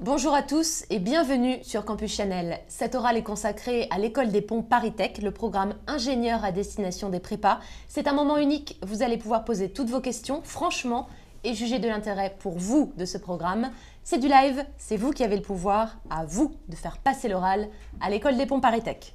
Bonjour à tous et bienvenue sur Campus Chanel. Cette oral est consacrée à l'école des ponts ParisTech, le programme ingénieur à destination des prépas. C'est un moment unique, vous allez pouvoir poser toutes vos questions franchement et juger de l'intérêt pour vous de ce programme. C'est du live, c'est vous qui avez le pouvoir, à vous de faire passer l'oral à l'école des ponts ParisTech.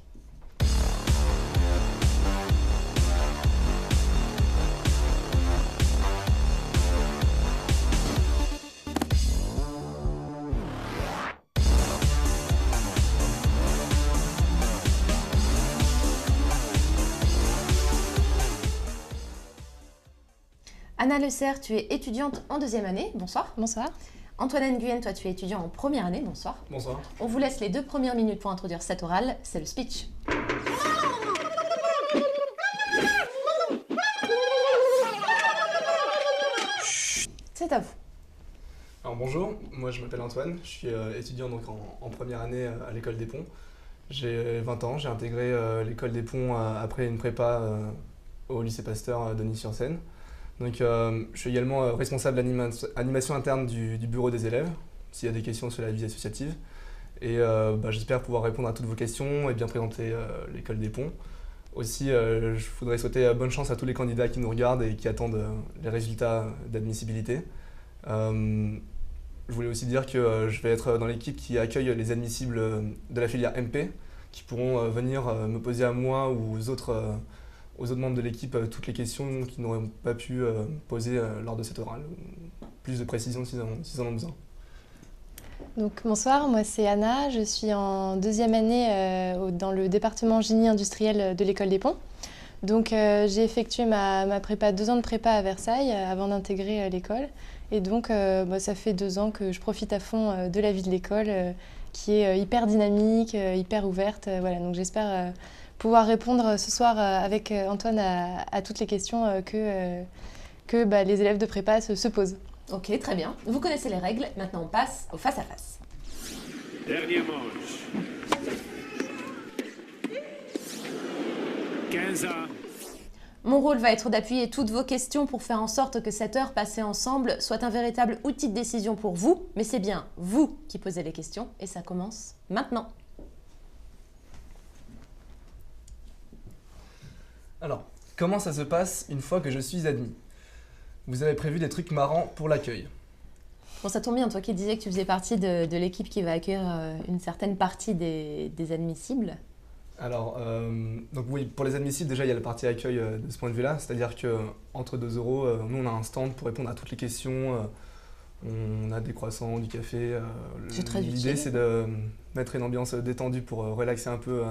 Anna Le Serre, tu es étudiante en deuxième année, bonsoir. Bonsoir. Antoine Nguyen, toi tu es étudiant en première année, bonsoir. Bonsoir. On vous laisse les 2 premières minutes pour introduire cette orale, c'est le speech. C'est à vous. Alors bonjour, moi je m'appelle Antoine, je suis étudiant donc en première année à l'école des ponts. J'ai 20 ans, j'ai intégré l'école des ponts après une prépa au lycée Pasteur de Denis-sur-Seine. Donc je suis également responsable d'animation interne du bureau des élèves, s'il y a des questions sur la vie associative. Et j'espère pouvoir répondre à toutes vos questions et bien présenter l'école des ponts. Aussi, je voudrais souhaiter bonne chance à tous les candidats qui nous regardent et qui attendent les résultats d'admissibilité. Je voulais aussi dire que je vais être dans l'équipe qui accueille les admissibles de la filière MP, qui pourront venir me poser à moi ou aux autres membres de l'équipe toutes les questions qu'ils n'auraient pas pu poser lors de cette orale. Plus de précision s'ils en ont besoin. Donc, bonsoir, moi c'est Anna, je suis en deuxième année dans le département génie industriel de l'école des ponts. Donc j'ai effectué ma prépa, 2 ans de prépa à Versailles avant d'intégrer l'école. Et donc ça fait 2 ans que je profite à fond de la vie de l'école qui est hyper dynamique, hyper ouverte. Voilà, donc j'espère pouvoir répondre ce soir avec Antoine à toutes les questions que les élèves de prépa se posent. Ok, très bien. Vous connaissez les règles, maintenant on passe au face-à-face. Dernière manche. 15 ans. Mon rôle va être d'appuyer toutes vos questions pour faire en sorte que cette heure passée ensemble soit un véritable outil de décision pour vous, mais c'est bien vous qui posez les questions et ça commence maintenant. Alors, comment ça se passe une fois que je suis admis ? Vous avez prévu des trucs marrants pour l'accueil. Bon, ça tombe bien, toi qui disais que tu faisais partie de l'équipe qui va accueillir une certaine partie des admissibles. Alors, donc oui, pour les admissibles, déjà il y a la partie accueil de ce point de vue-là, c'est-à-dire qu'entre 2 euros, nous on a un stand pour répondre à toutes les questions, on a des croissants, du café. C'est très utile. L'idée c'est de mettre une ambiance détendue pour relaxer un peu,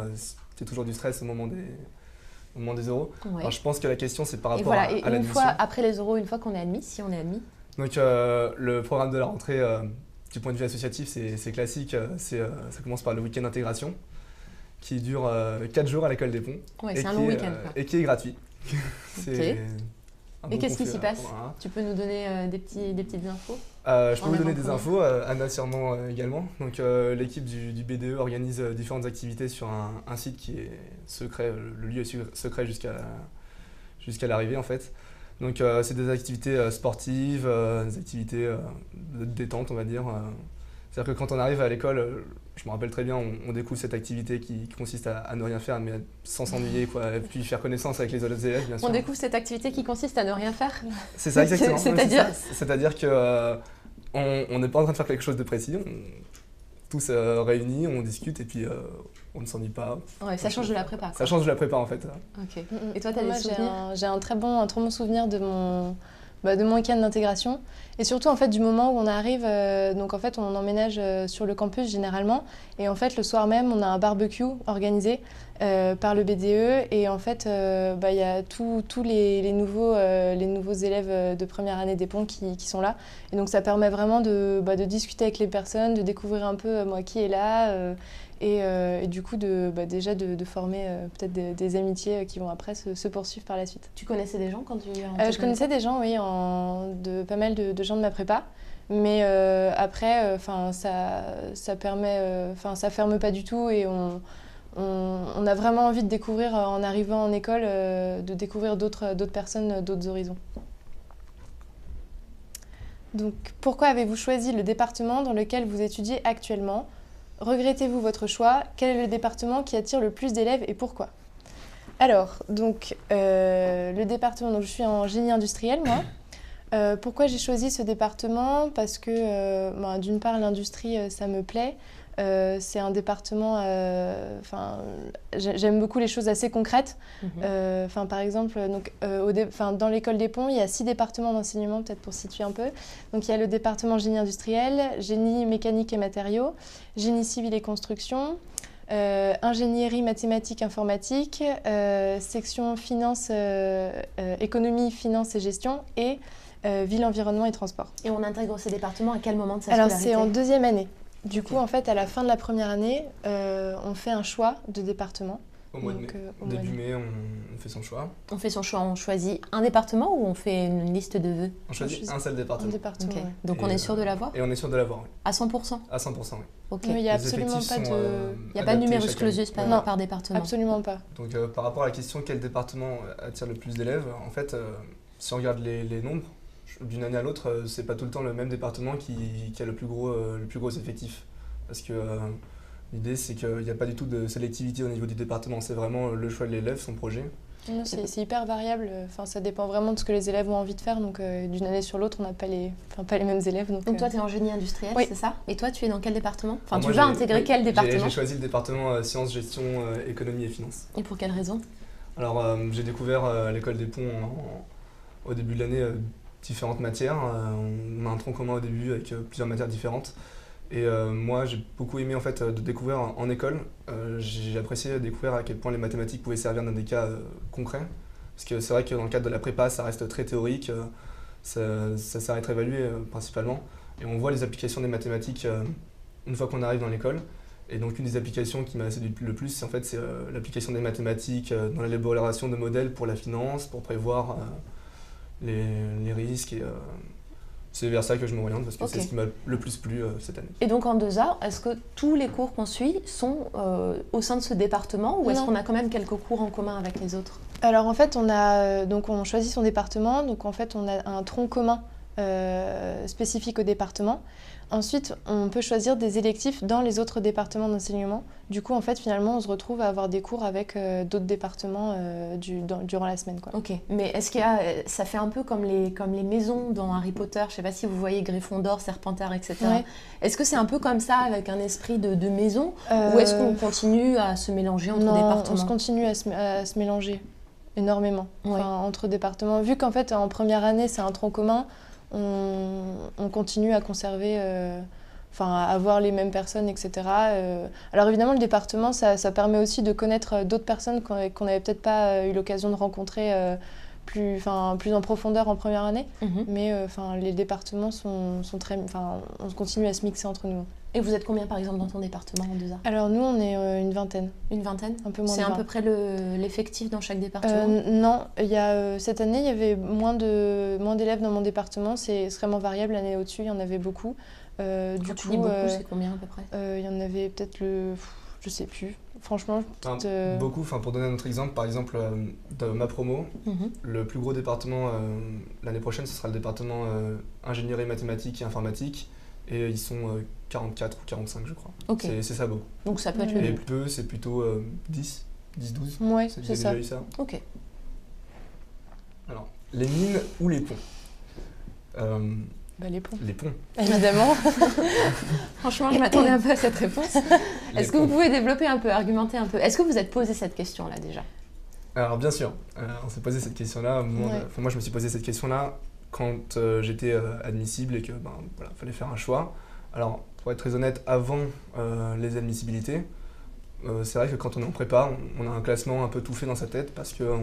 c'est toujours du stress au moment des euros. Ouais. Alors je pense que la question c'est par rapport et voilà, à et une l'admission. fois, après les euros, une fois qu'on est admis, si on est admis. Donc le programme de la rentrée, du point de vue associatif, c'est classique, ça commence par le week-end d'intégration, qui dure 4 jours à l'école des ponts. Ouais, et c'est un qui long est, week-end, quoi. Et qui est gratuit. C'est un Et bon qu'est-ce qui conflit, s'y passe? voilà. Tu peux nous donner des petites infos? Je peux En vous donner des avant-première. infos, Anna sûrement également. Donc l'équipe du BDE organise différentes activités sur un site qui est secret, le lieu est secret jusqu'à l'arrivée en fait. Donc c'est des activités sportives, des activités de détente on va dire. C'est-à-dire que quand on arrive à l'école, je me rappelle très bien, on découvre cette activité qui consiste à ne rien faire mais sans s'ennuyer quoi, et puis faire connaissance avec les autres élèves bien sûr. On découvre cette activité qui consiste à ne rien faire. C'est ça exactement. C'est-à-dire Ouais, c'est-à-dire que on n'est pas en train de faire quelque chose de précis, tous réunis, on discute et puis on ne s'ennuie pas. Ouais, ça change de la prépa, quoi. Ça change de la prépa en fait. Ok. Et toi, tu as Moi, des souvenirs? j'ai un très bon souvenir de mon week-end d'intégration. Et surtout, en fait, du moment où on arrive, donc en fait, on emménage sur le campus généralement. Et en fait, le soir même, on a un barbecue organisé par le BDE. Et en fait, il y a tous les nouveaux élèves de première année des ponts qui sont là. Et donc, ça permet vraiment de discuter avec les personnes, de découvrir un peu qui est là. Et du coup, déjà de former peut-être des amitiés qui vont après se poursuivre par la suite. Tu connaissais des gens quand tu Je connaissais des gens, oui, pas mal de gens de ma prépa. Mais après, ça permet, ça ferme pas du tout et on a vraiment envie de découvrir, en arrivant en école, de découvrir d'autres personnes, d'autres horizons. Donc, pourquoi avez-vous choisi le département dans lequel vous étudiez actuellement? Regrettez-vous votre choix? Quel est le département qui attire le plus d'élèves et pourquoi? Alors, donc, le département, donc je suis en génie industriel, moi. Pourquoi j'ai choisi ce département? Parce que, d'une part, l'industrie, ça me plaît. C'est un département, j'aime beaucoup les choses assez concrètes. Par exemple, donc, dans l'école des Ponts, il y a 6 départements d'enseignement, peut-être pour situer un peu. Donc il y a le département génie industriel, génie mécanique et matériaux, génie civil et construction, ingénierie mathématiques informatique, section finance, économie, finance et gestion et ville, environnement et transport. Et on intègre ces départements à quel moment de sa Alors scolarité? c'est en 2e année. Du coup, en fait, à la fin de la première année, on fait un choix de département. Au mois de mai. Début mai, on fait son choix. On fait son choix, on choisit un département ou on fait une liste de vœux? On choisit un seul département. Okay. Ouais. Donc on est sûr de l'avoir? Et on est sûr de l'avoir, oui. À 100%? À 100%, oui. Ok. Mais il n'y a absolument pas de... Il n'y a pas de numerus clausus par département? Absolument pas. Donc par rapport à la question quel département attire le plus d'élèves, en fait, si on regarde les nombres, d'une année à l'autre, c'est pas tout le temps le même département qui a le plus gros effectif. Parce que l'idée, c'est qu'il n'y a pas du tout de sélectivité au niveau du département. C'est vraiment le choix de l'élève, son projet. C'est hyper variable. Enfin, ça dépend vraiment de ce que les élèves ont envie de faire. Donc, d'une année sur l'autre, on n'a pas les mêmes élèves. Donc toi, tu es en génie industriel, oui. C'est ça? Et toi, tu es dans quel département? Enfin, moi, tu vas intégrer quel département? J'ai choisi le département sciences, gestion, économie et finances. Et pour quelle raison? Alors, j'ai découvert à l'école des Ponts au début de l'année différentes matières. On a un tronc commun au début avec plusieurs matières différentes. Et moi, j'ai beaucoup aimé en fait, de découvrir en école. J'ai apprécié découvrir à quel point les mathématiques pouvaient servir dans des cas concrets. Parce que c'est vrai que dans le cadre de la prépa, ça reste très théorique, ça sert à être évalué principalement. Et on voit les applications des mathématiques une fois qu'on arrive dans l'école. Et donc une des applications qui m'a séduit le plus, c'est l'application des mathématiques dans l'élaboration de modèles pour la finance, pour prévoir les risques. Et c'est vers ça que je m'oriente parce que c'est ce qui m'a le plus plu cette année. Et donc en 2A, est-ce que tous les cours qu'on suit sont au sein de ce département ou est-ce qu'on a quand même quelques cours en commun avec les autres? Alors en fait, on choisit son département, donc en fait on a un tronc commun spécifique au département. Ensuite, on peut choisir des électifs dans les autres départements d'enseignement. Du coup, en fait, finalement, on se retrouve à avoir des cours avec d'autres départements durant la semaine, quoi. Ok, mais est-ce qu'il y a, ça fait un peu comme les maisons dans Harry Potter, je ne sais pas si vous voyez Gryffondor, Serpentard, etc. Ouais. Est-ce que c'est un peu comme ça, avec un esprit de maison, ou est-ce qu'on continue à se mélanger entre départements? On se continue à se mélanger énormément entre départements. Vu qu'en fait, en première année, c'est un tronc commun, on continue à conserver, à avoir les mêmes personnes, etc. Alors évidemment, le département, ça permet aussi de connaître d'autres personnes qu'on n'avait peut-être pas eu l'occasion de rencontrer plus en profondeur en première année. Mais les départements sont très... on continue à se mixer entre nous. Et vous êtes combien, par exemple, dans ton département en 2A? Alors nous, on est une vingtaine. Une vingtaine? Un peu moins. C'est à peu près l'effectif dans chaque département? Non, cette année, il y avait moins d'élèves dans mon département. C'est extrêmement variable. L'année au-dessus, il y en avait beaucoup. Quand tu dis beaucoup, c'est combien à peu près? Il y en avait peut-être je sais plus. Franchement, beaucoup. Pour donner un autre exemple, par exemple, de ma promo, le plus gros département l'année prochaine, ce sera le département ingénierie mathématiques et informatique. Et ils sont 44 ou 45, je crois. Okay. C'est ça beaucoup. Donc ça peut être le Et peu, c'est plutôt 10, 12. Ouais, c'est ça. Déjà eu ça. Ok. Alors, les mines ou les ponts? Les ponts. Les ponts. Évidemment. Franchement, je m'attendais un peu à cette réponse. Est-ce que vous pouvez développer un peu, argumenter un peu? Est-ce que vous êtes posé cette question-là déjà? Alors bien sûr, on s'est posé cette question-là. Moi, je me suis posé cette question-là quand j'étais admissible et que fallait faire un choix. Alors, pour être très honnête, avant les admissibilités, c'est vrai que quand on est en prépa, on a un classement un peu tout fait dans sa tête parce qu'on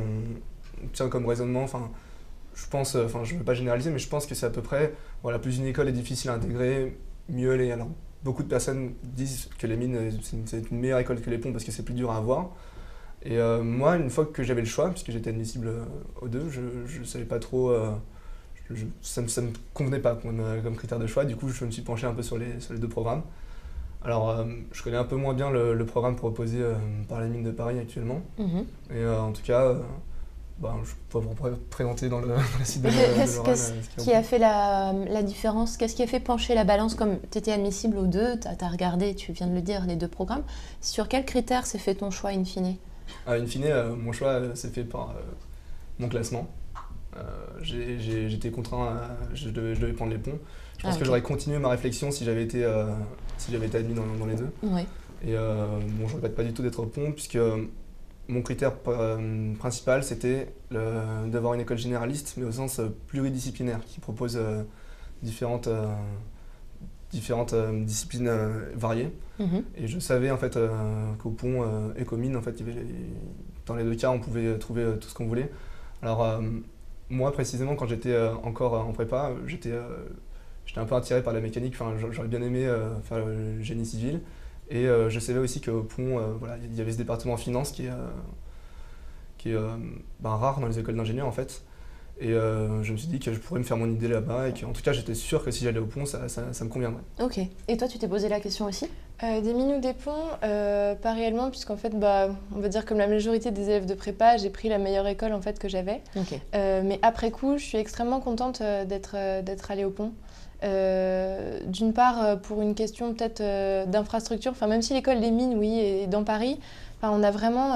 tient comme raisonnement, je pense, je ne veux pas généraliser, mais je pense que c'est à peu près, plus une école est difficile à intégrer, mieux elle est. Alors, beaucoup de personnes disent que les mines, c'est une meilleure école que les ponts parce que c'est plus dur à avoir. Et moi, une fois que j'avais le choix, puisque j'étais admissible aux deux, je ne savais pas trop... ça me convenait pas comme critère de choix, du coup je me suis penché un peu sur les deux programmes. Alors je connais un peu moins bien le programme proposé par les mines de Paris actuellement, et en tout cas Je pourrais vous présenter dans le site de l'oral. Qu'est-ce qui a fait la différence? Qu'est-ce qui a fait pencher la balance comme tu étais admissible aux deux? Tu as regardé, tu viens de le dire, les deux programmes. Sur quels critères s'est fait ton choix in fine? In fine, mon choix s'est fait par mon classement. J'étais contraint, je devais prendre les ponts. Je pense que j'aurais continué ma réflexion si j'avais été admis dans les deux. Ouais. Et je ne regrette pas du tout d'être au pont, puisque mon critère principal, c'était d'avoir une école généraliste, mais au sens pluridisciplinaire, qui propose différentes disciplines variées. Et je savais en fait qu'au pont et qu'aux mines, en fait, dans les deux cas, on pouvait trouver tout ce qu'on voulait. Alors moi précisément, quand j'étais encore en prépa, j'étais un peu attiré par la mécanique. Enfin, j'aurais bien aimé faire le génie civil. Et je savais aussi qu'au pont, il y avait ce département finance qui est rare dans les écoles d'ingénieurs en fait. Et je me suis dit que je pourrais me faire mon idée là-bas et qu'en tout cas j'étais sûr que si j'allais au pont, ça me conviendrait. Ok. Et toi, tu t'es posé la question aussi? Des mines ou des ponts, pas réellement, puisqu'en fait, on va dire comme la majorité des élèves de prépa, j'ai pris la meilleure école en fait que j'avais. Okay. Mais après coup, je suis extrêmement contente d'être allée au pont. D'une part, pour une question peut-être d'infrastructure, enfin, même si l'école des mines, oui, est dans Paris, on a vraiment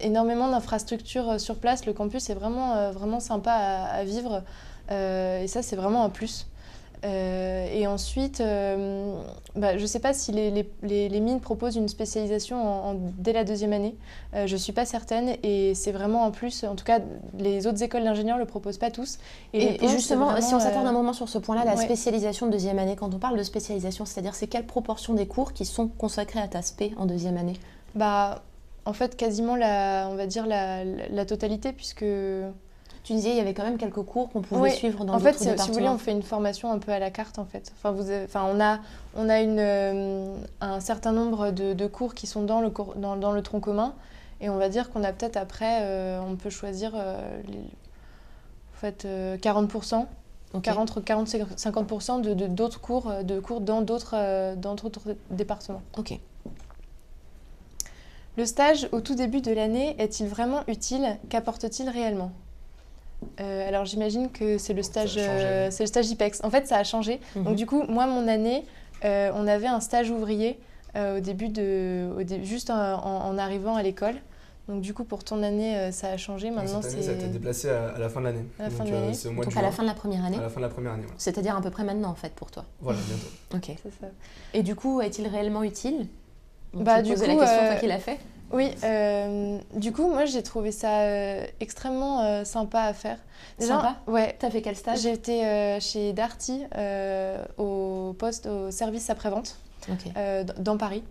énormément d'infrastructures sur place. Le campus est vraiment sympa à vivre et ça, c'est vraiment un plus. Et ensuite, je ne sais pas si les mines proposent une spécialisation dès la deuxième année. Je ne suis pas certaine et c'est vraiment un plus. En tout cas, les autres écoles d'ingénieurs ne le proposent pas tous. Et justement, vraiment, si on s'attarde un moment sur ce point-là, la ouais. spécialisation de deuxième année, quand on parle de spécialisation, c'est-à-dire c'est quelle proportion des cours qui sont consacrés à ta spé en deuxième année? En fait, quasiment on va dire la totalité, puisque... Tu disais, il y avait quand même quelques cours qu'on pouvait suivre dans d'autres départements. En fait, si vous voulez, on fait une formation un peu à la carte, en fait. On a un certain nombre de cours qui sont dans le tronc commun. Et on va dire qu'on a peut-être après, on peut choisir 40%, okay. 40 et 50% d'autres cours, dans d'autres départements. Ok. Le stage au tout début de l'année est-il vraiment utile? Qu'apporte-t-il réellement? Alors j'imagine que c'est le stage IPEX. En fait, ça a changé. Donc du coup, moi, mon année, on avait un stage ouvrier juste en arrivant à l'école. Donc du coup, pour ton année, ça a changé. Maintenant, cette année, ça a été déplacé à la fin de l'année. C'est au mois de juin. À la fin de la première année. À la fin de la première année. Voilà. C'est-à-dire à peu près maintenant, en fait, pour toi. Voilà, bientôt. Ok. C'est ça. Et du coup, est-il réellement utile? Du coup, la question, toi qui l'as fait. Oui, du coup, moi j'ai trouvé ça extrêmement sympa à faire. Déjà, sympa? Ouais. T'as fait quel stage? J'ai été chez Darty au service après-vente dans Paris.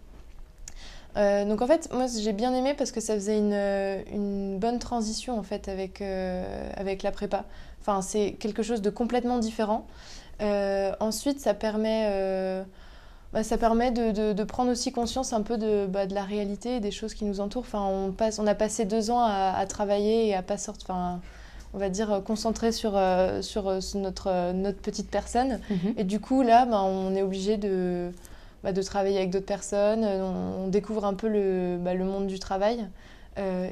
Donc en fait, moi j'ai bien aimé parce que ça faisait une bonne transition en fait avec la prépa. Enfin, c'est quelque chose de complètement différent. Ensuite, ça permet de prendre aussi conscience un peu de la réalité et des choses qui nous entourent. Enfin, on a passé 2 ans à travailler et à pas sortir, on va dire concentrer sur notre petite personne. Et du coup, là, on est obligé de travailler avec d'autres personnes. On découvre un peu le monde du travail.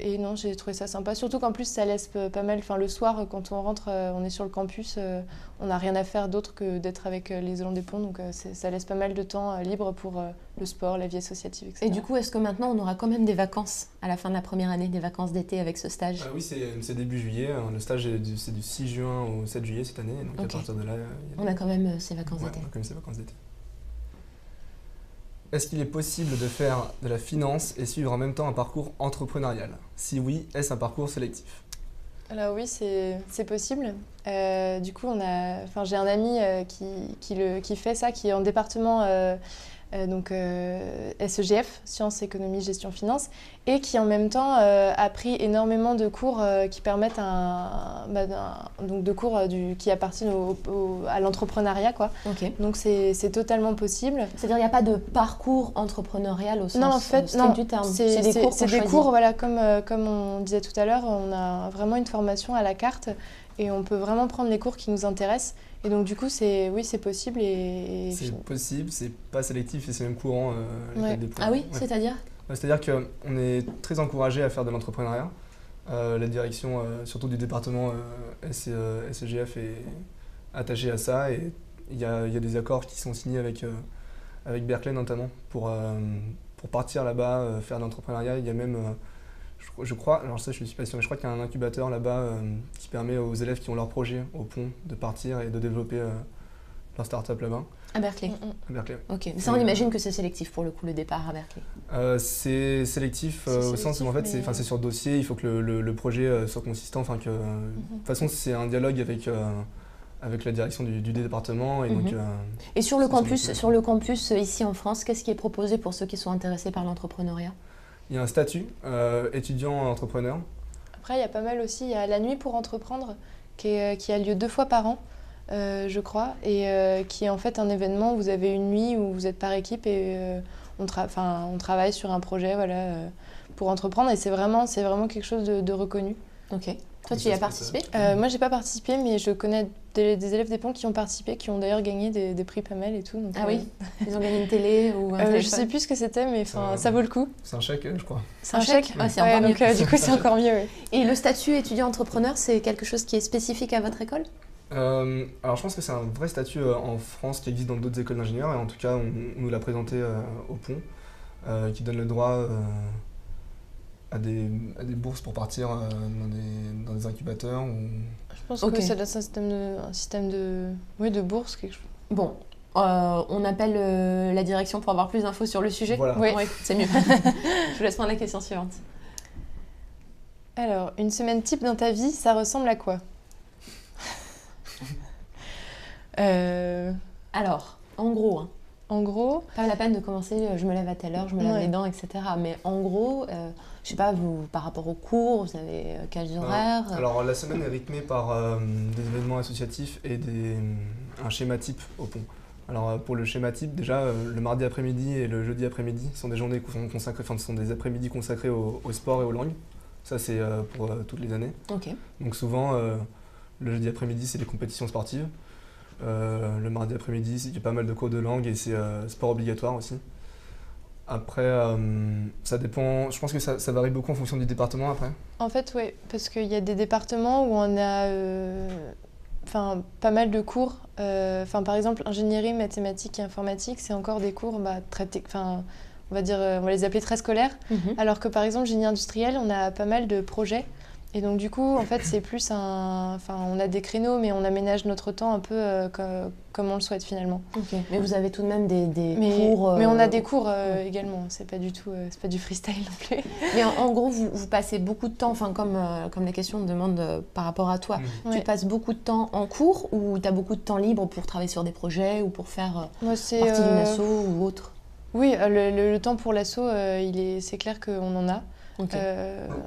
Et non, j'ai trouvé ça sympa. Surtout qu'en plus, ça laisse pas mal. Enfin, le soir, quand on rentre, on est sur le campus, on n'a rien à faire d'autre que d'être avec les élèves des ponts. Donc, ça laisse pas mal de temps libre pour le sport, la vie associative, etc. Et du coup, est-ce que maintenant, on aura quand même des vacances à la fin de la première année, des vacances d'été avec ce stage? Oui, c'est début juillet. Le stage, c'est du 6 juin au 7 juillet cette année. Donc, à partir de là, on a quand même ces vacances d'été. On a quand même ces vacances d'été. Est-ce qu'il est possible de faire de la finance et suivre en même temps un parcours entrepreneurial? Si oui, est-ce un parcours sélectif? Alors oui, c'est possible. Du coup, j'ai un ami qui fait ça, qui est en département SEGF, Sciences, Économie, Gestion, Finance, et qui en même temps a pris énormément de cours qui permettent de cours qui appartiennent à l'entrepreneuriat, quoi. Okay. Donc c'est totalement possible. C'est-à-dire il n'y a pas de parcours entrepreneurial au sens strict du terme. C'est des cours, voilà, comme on disait tout à l'heure, on a vraiment une formation à la carte et on peut vraiment prendre les cours qui nous intéressent. Et donc du coup, c'est possible. C'est possible, c'est pas sélectif et c'est même courant. Ah oui, ouais. C'est-à-dire C'est-à-dire qu'on est très encouragé à faire de l'entrepreneuriat. La direction, surtout du département SCGF, est attachée à ça et il y a des accords qui sont signés avec Berkeley notamment pour partir là-bas, faire de l'entrepreneuriat. Il y a même, je crois, alors ça je suis pas sûr, mais je crois qu'il y a un incubateur là-bas qui permet aux élèves qui ont leur projet au pont de partir et de développer leur start-up là-bas. À Berkeley. À Berkeley. Ok, mais ça on imagine que c'est sélectif pour le coup, le départ à Berkeley. C'est sélectif au sens où en fait c'est sur dossier, il faut que le projet soit consistant, de toute façon c'est un dialogue avec la direction du département et donc et sur le campus ici en France, qu'est-ce qui est proposé pour ceux qui sont intéressés par l'entrepreneuriat? Il y a un statut étudiant entrepreneur. Après, il y a pas mal aussi, il y a la nuit pour entreprendre qui a lieu 2 fois par an, je crois, et qui est en fait un événement où vous avez une nuit où vous êtes par équipe et on travaille sur un projet pour entreprendre et c'est vraiment quelque chose de reconnu. Ok. Toi, tu y as participé? Moi, j'ai pas participé, mais je connais des élèves des ponts qui ont participé, qui ont d'ailleurs gagné des prix Pamel et tout. Donc, ah oui? Ils ont gagné une télé ou un téléphone? Je sais plus ce que c'était, mais ça vaut le coup. C'est un chèque, je crois. C'est un chèque? Ah, c'est encore mieux. Donc, du coup, c'est encore mieux. Ouais. Et le statut étudiant-entrepreneur, c'est quelque chose qui est spécifique à votre école? Alors je pense que c'est un vrai statut en France qui existe dans d'autres écoles d'ingénieurs et en tout cas on nous l'a présenté au pont qui donne le droit à des bourses pour partir dans des incubateurs ou... Je pense que ça doit être un système de bourse, quelque chose. Bon, on appelle la direction pour avoir plus d'infos sur le sujet. Voilà. Oui, c'est mieux. Je vous laisse prendre la question suivante. Alors, une semaine type dans ta vie, ça ressemble à quoi? Alors, en gros, En gros, pas la peine de commencer, je me lève à telle heure, je me lave les dents, etc. Mais en gros, je sais pas, vous, par rapport aux cours, vous avez quels horaires? Alors la semaine est rythmée par des événements associatifs et un schéma type au pont. Alors pour le schéma type, déjà le mardi après-midi et le jeudi après-midi sont des journées consacrées, ce sont des après-midi consacrés au sport et aux langues. Ça c'est pour toutes les années. Ok. Donc souvent le jeudi après-midi c'est des compétitions sportives. Le mardi après-midi, il y a pas mal de cours de langue et c'est sport obligatoire aussi. Après, ça dépend, je pense que ça varie beaucoup en fonction du département après. En fait, oui, parce qu'il y a des départements où on a pas mal de cours. Par exemple, ingénierie, mathématiques et informatique, c'est encore des cours on va les appeler très scolaires. Alors que par exemple, génie industriel, on a pas mal de projets. Et donc du coup, en fait, c'est plus on a des créneaux, mais on aménage notre temps un peu comme on le souhaite finalement. Ok. Mais vous avez tout de même des cours... Mais on a des cours également, c'est pas du tout, c'est pas du freestyle non plus. Mais en gros, vous passez beaucoup de temps, comme la question demande par rapport à toi, tu passes beaucoup de temps en cours ou tu as beaucoup de temps libre pour travailler sur des projets ou pour faire partie d'une asso ou autre? Oui, le temps pour l'asso, c'est clair qu'on en a. Okay.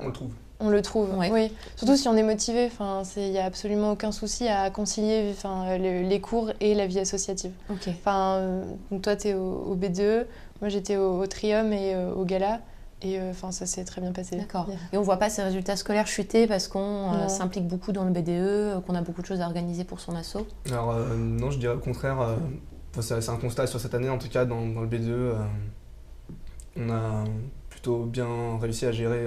On le trouve. On le trouve, ouais. Oui. Surtout si on est motivé, il n'y a absolument aucun souci à concilier les cours et la vie associative. Okay. Donc toi, tu es au B2, moi j'étais au Trium et au Gala, et ça s'est très bien passé. D'accord. Et on ne voit pas ces résultats scolaires chuter parce qu'on s'implique beaucoup dans le BDE, qu'on a beaucoup de choses à organiser pour son asso? Alors non, je dirais au contraire, c'est un constat sur cette année, en tout cas dans le BDE, on a plutôt bien réussi à gérer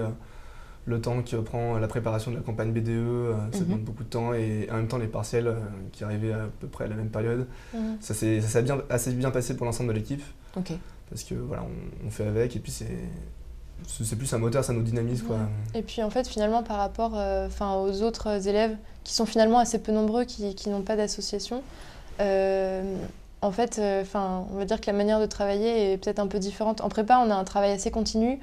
le temps que prend la préparation de la campagne BDE, ça demande beaucoup de temps et en même temps les partiels qui arrivaient à peu près à la même période. Ça s'est assez bien passé pour l'ensemble de l'équipe. Okay. Parce que voilà, on fait avec et puis c'est plus un moteur, ça nous dynamise quoi. Et puis en fait finalement par rapport aux autres élèves qui sont finalement assez peu nombreux, qui n'ont pas d'association, en fait, on va dire que la manière de travailler est peut-être un peu différente. En prépa, on a un travail assez continu.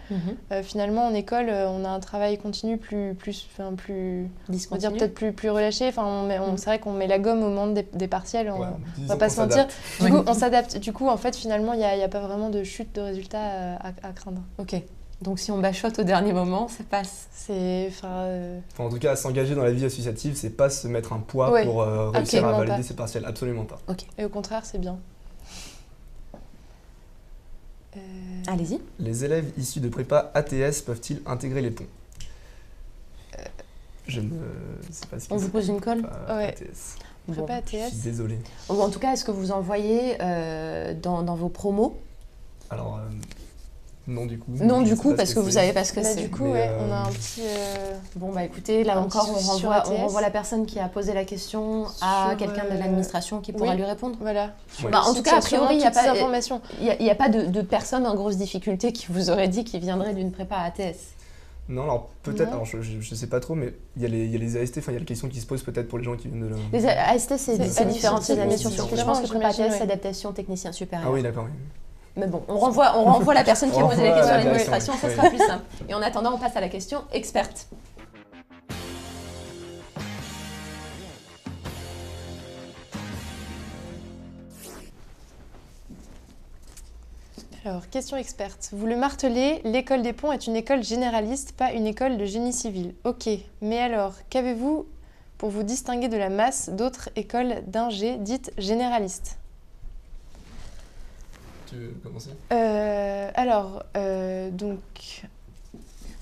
Finalement, en école, on a un travail continu plus on va dire peut-être plus relâché. C'est vrai qu'on met la gomme au moment des partiels. On va pas se mentir. Du coup, on s'adapte. Du coup, en fait, finalement, il n'y a pas vraiment de chute de résultats à craindre. Ok. Donc si on bachote au dernier moment, ça passe. En tout cas, s'engager dans la vie associative, c'est pas se mettre un poids pour réussir à valider ses partiels, absolument pas. Okay. Et au contraire, c'est bien. Allez-y. Les élèves issus de prépa ATS peuvent-ils intégrer les ponts? Je ne sais pas ce que on vous pose une colle? ATS. Prépa ATS. Je suis désolé. En tout cas, est-ce que vous en voyez dans vos promos? Alors, Non, du coup. Non, je du sais coup, pas parce ce que vous savez pas ce que Bah, c'est. du coup, Mais, ouais, on a un petit... Bon, bah écoutez, là Un encore, petit souci sur on ATS. renvoie la personne qui a posé la question à Sur, quelqu'un de l'administration qui pourra oui. lui répondre. Voilà. Ouais. Bah, en tout cas, a priori, il n'y a pas... d'informations. Il y a pas de personne en grosse difficulté qui vous aurait dit qu'il viendrait d'une prépa ATS. Non, alors peut-être, Non. alors je sais pas trop, mais il y a les AST, enfin il y a la question qui se pose peut-être pour les gens qui viennent de la... Les AST, c'est différent, c'est des admissions différent, spécifiques. Je pense que prépa j'imagine, ATS, c'est ouais. adaptation technicien supérieur. Ah oui, d'accord, oui. Mais bon, on renvoie la personne qui a On posé la renvoie question à la l'administration, ça direction, sera plus simple. Et en attendant, on passe à la question experte. Alors, question experte. Vous le martelez, l'école des ponts est une école généraliste, pas une école de génie civil. Ok, mais alors, qu'avez-vous pour vous distinguer de la masse d'autres écoles d'ingé dites généralistes? Tu veux commencer? Donc...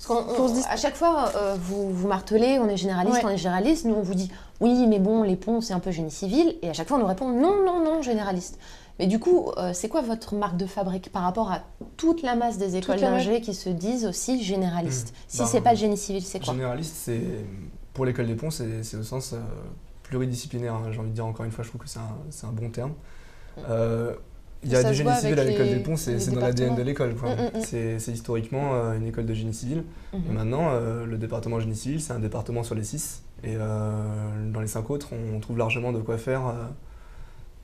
Parce à chaque fois, vous martelez, on est généraliste, Ouais. on est généraliste. Nous, on vous dit, oui, mais bon, les ponts, c'est un peu génie civil. Et à chaque fois, on nous répond, non, non, non, généraliste. Mais du coup, c'est quoi votre marque de fabrique par rapport à toute la masse des écoles la d'ingé qui se disent aussi généralistes? Si Bah, c'est pas le génie civil, c'est quoi? Généraliste, c'est pour l'école des ponts, c'est au sens pluridisciplinaire, hein. J'ai envie de dire encore une fois, je trouve que c'est un bon terme. Il y a Ça du se génie voit civil à avec l'école les- des ponts, c'est les dans l'ADN de départements. l'école, quoi. C'est historiquement une école de génie civil. Et Mhm. maintenant, le département génie civil, c'est un département sur les 6. Et dans les 5 autres, on trouve largement de quoi faire.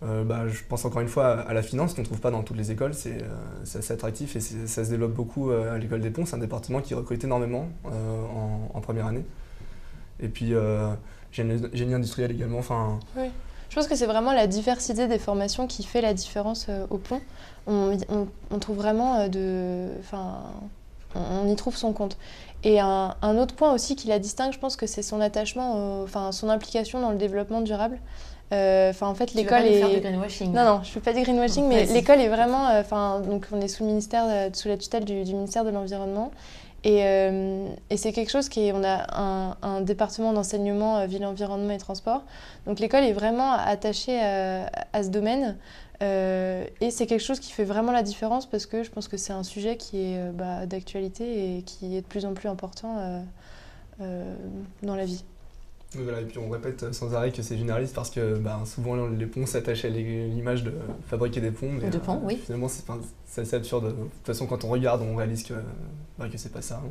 Je pense encore une fois à la finance, qu'on ne trouve pas dans toutes les écoles. C'est assez attractif et ça se développe beaucoup à l'école des ponts. C'est un département qui recrute énormément en première année. Et puis, génie industriel également. Enfin, Oui. Je pense que c'est vraiment la diversité des formations qui fait la différence au pont. On trouve vraiment on y trouve son compte. Et un autre point aussi qui la distingue, je pense que c'est son attachement, son implication dans le développement durable. En fait, Tu veux l'école pas nous faire du est... greenwashing? Non, je ne fais pas du greenwashing, Bon, mais vas-y. l'école est vraiment... donc on est sous le ministère, sous la tutelle du ministère de l'Environnement. Et c'est quelque chose on a un département d'enseignement ville, environnement et transport. Donc l'école est vraiment attachée à ce domaine. Et c'est quelque chose qui fait vraiment la différence parce que je pense que c'est un sujet qui est d'actualité et qui est de plus en plus important dans la vie. oui, voilà, et puis on répète sans arrêt que c'est généraliste parce que souvent les ponts s'attachent à l'image de fabriquer des ponts. Mais, De ponts, oui. Finalement, c'est assez absurde. De toute façon, quand on regarde, on réalise que c'est pas ça. Hein.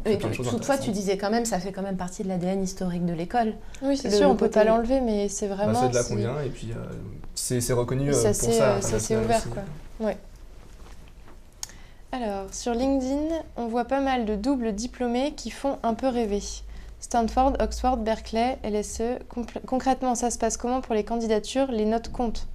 Et plein de choses toutefois, tu intéressantes. disais quand même, ça fait quand même partie de l'ADN historique de l'école. Oui, c'est Le- sûr, le on ne peut côté- pas l'enlever, mais c'est vraiment... C'est de là qu'on vient et puis c'est reconnu pour ça, ça. c'est international ouvert, aussi. quoi. Ouais. Alors, sur LinkedIn, on voit pas mal de doubles diplômés qui font un peu rêver. Stanford, Oxford, Berkeley, LSE. Concrètement, ça se passe comment pour les candidatures? Les notes comptent?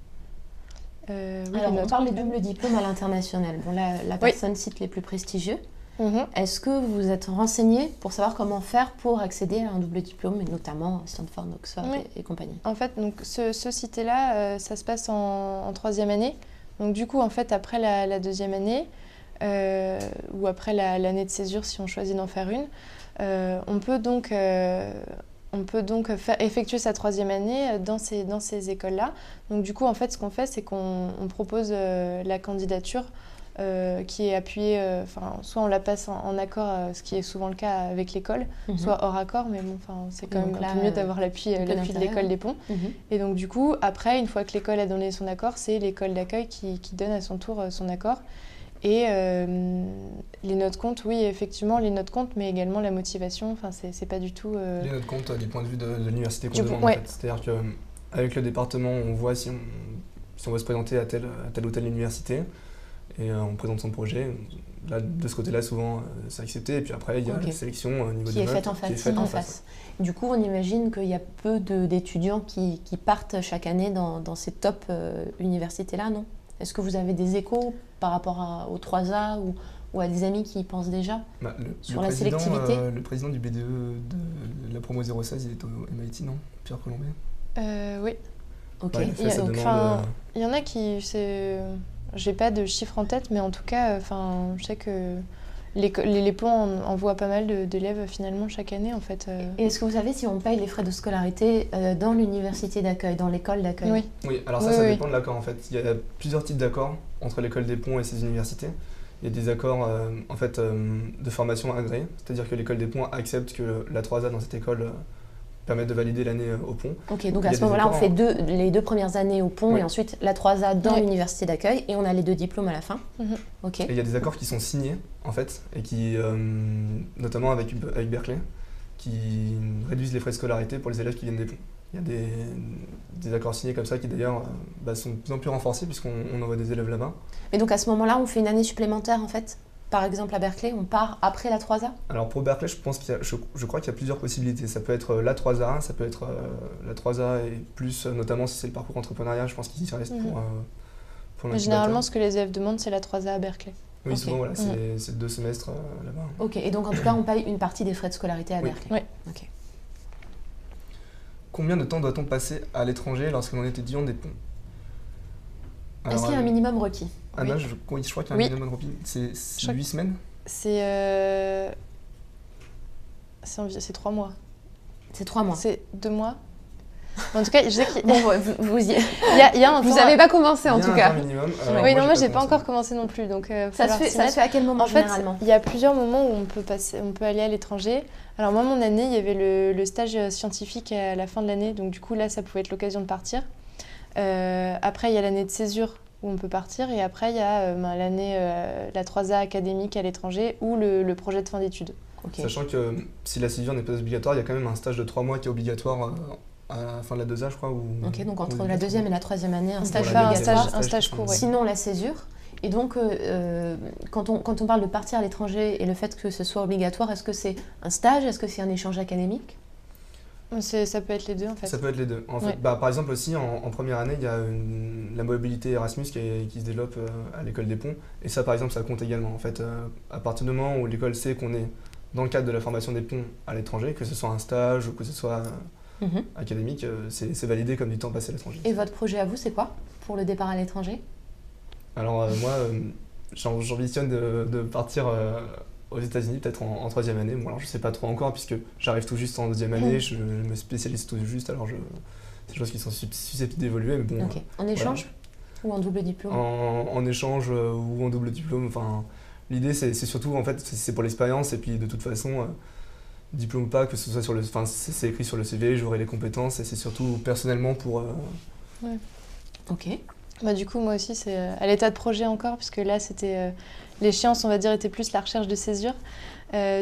Oui, Alors, les on notes parle des comptent. doubles diplômes à l'international. Bon, là, la Oui. personne cite les plus prestigieux. Mhm. Est-ce que vous vous êtes renseigné pour savoir comment faire pour accéder à un double diplôme, et notamment Stanford, Oxford Oui. et compagnie? En fait, donc, ce cité-là, ça se passe en troisième année. Donc du coup, en fait, après la deuxième année, ou après l'année de césure, si on choisit d'en faire une, on peut donc effectuer sa troisième année dans ces écoles-là. Donc du coup, en fait, ce qu'on fait, c'est qu'on propose la candidature qui est appuyée, soit on la passe en accord, ce qui est souvent le cas avec l'école, soit hors accord, mais bon, c'est quand Donc même là, un peu mieux d'avoir l'appui de d'intérêt, l'école ouais. des ponts. Mhm. Et donc du coup, après, une fois que l'école a donné son accord, c'est l'école d'accueil qui donne à son tour son accord. Et les notes comptent, oui, effectivement, les notes comptent, mais également la motivation. Enfin, c'est pas du tout... Les notes comptent du point de vue de l'université qu'on Du demande. ouais. En fait. C'est-à-dire qu'avec le département, on voit si on va se présenter à telle ou telle université et on présente son projet. Là, de ce côté-là, souvent, c'est accepté. Et puis après, il y a Ok. la sélection au niveau Qui des est notes. faite en face. Du coup, on imagine qu'il y a peu d'étudiants qui partent chaque année dans ces top universités-là, non? Est-ce que vous avez des échos par rapport aux 3A ou à des amis qui y pensent déjà? Sur la sélectivité Le président du BDE de la promo 016, il est au MIT, non? Pierre Colombet. Oui. Ok. Ouais, il fait sa donc, demande, il y en a qui... J'ai pas de chiffres en tête, mais en tout cas, je sais que les ponts envoient pas mal d'élèves finalement chaque année, en fait. Et est-ce que vous savez si on paye les frais de scolarité dans l'université d'accueil, dans l'école d'accueil? Oui. Oui, alors Oui, ça oui. dépend de l'accord en fait. Il y a plusieurs types d'accords entre l'école des ponts et ses universités. il y a des accords en fait, de formation agréés, c'est-à-dire que l'école des ponts accepte que la 3A dans cette école permet de valider l'année au pont. Ok, donc Il y à a ce des moment-là, on accords, fait les 2 premières années au pont Oui. et ensuite la 3A dans Ouais. l'université d'accueil et on a les 2 diplômes à la fin. Mhm. Ok. Et il y a des accords qui sont signés, en fait, et qui, notamment avec Berkeley, qui réduisent les frais de scolarité pour les élèves qui viennent des ponts. Il y a des accords signés comme ça qui d'ailleurs sont de plus en plus renforcés puisqu'on envoie des élèves là-bas. Et donc à ce moment-là, on fait une année supplémentaire en fait. Par exemple à Berkeley, on part après la 3A. Alors pour Berkeley, je crois qu'il y a plusieurs possibilités. Ça peut être la 3A, ça peut être la 3A et plus, notamment si c'est le parcours entrepreneuriat, je pense qu'ils y restent pour Mais l'incubateur. généralement, ce que les élèves demandent, c'est la 3A à Berkeley. Oui, Ok. souvent voilà, c'est 2 semestres là-bas. Ok, et donc en tout cas, on paye une partie des frais de scolarité à Oui. Berkeley. Oui. Ok. Combien de temps doit-on passer à l'étranger lorsque l'on est étudiant des ponts? Est-ce qu'il y a un minimum requis? Anna, Oui. je crois qu'il y a un Oui. minimum requis. C'est crois 8 semaines? C'est 3 mois. C'est 3 mois. C'est 2 mois. En tout cas, je sais qu'il Bon, vous y... y a un vous temps- n'avez pas commencé en Il y a tout un cas. temps minimum. Oui, non, moi, j'ai pas commencé. encore commencé non plus. Donc, Ça se fait à quel moment En fait, généralement? il y a plusieurs moments où on peut aller à l'étranger. Alors moi, mon année, il y avait le stage scientifique à la fin de l'année. Donc du coup, là, ça pouvait être l'occasion de partir. Après, il y a l'année de césure où on peut partir. Et après, il y a l'année, la 3A académique à l'étranger ou le projet de fin d'études. Ok. Sachant que si la césure n'est pas obligatoire, il y a quand même un stage de 3 mois qui est obligatoire à la fin de la 2A, je crois. Ok, donc entre la 2e et la 3e année, un On stage peut Voilà, faire obligatoire. un stage court, ouais. Sinon la césure. Et donc, quand on parle de partir à l'étranger et le fait que ce soit obligatoire, est-ce que c'est un stage? Est-ce que c'est un échange académique? Ça peut être les deux, en fait. Ça peut être les deux. En fait, Ouais. par exemple aussi, en première année, il y a la mobilité Erasmus qui se développe à l'école des ponts. Et ça, par exemple, ça compte également. En fait, à partir du moment où l'école sait qu'on est dans le cadre de la formation des ponts à l'étranger, que ce soit un stage ou que ce soit Mhm. académique, c'est validé comme du temps passé à l'étranger. Et votre projet à vous, c'est quoi pour le départ à l'étranger? Alors moi, j'ambitionne de partir aux États-Unis, peut-être en 3e année. Bon, alors je sais pas trop encore, puisque j'arrive tout juste en 2e année, je me spécialise tout juste, alors c'est des choses qui sont susceptibles d'évoluer, mais bon, Ok. En échange ou en double diplôme? en échange ou en double diplôme, enfin, l'idée c'est surtout, en fait, c'est pour l'expérience, et puis de toute façon, diplôme ou pas, que ce soit sur enfin, c'est écrit sur le CV, j'aurai les compétences, et c'est surtout personnellement pour... Ok. Bah, du coup, moi aussi, c'est à l'état de projet encore, puisque là, c'était l'échéance, on va dire, était plus la recherche de césure.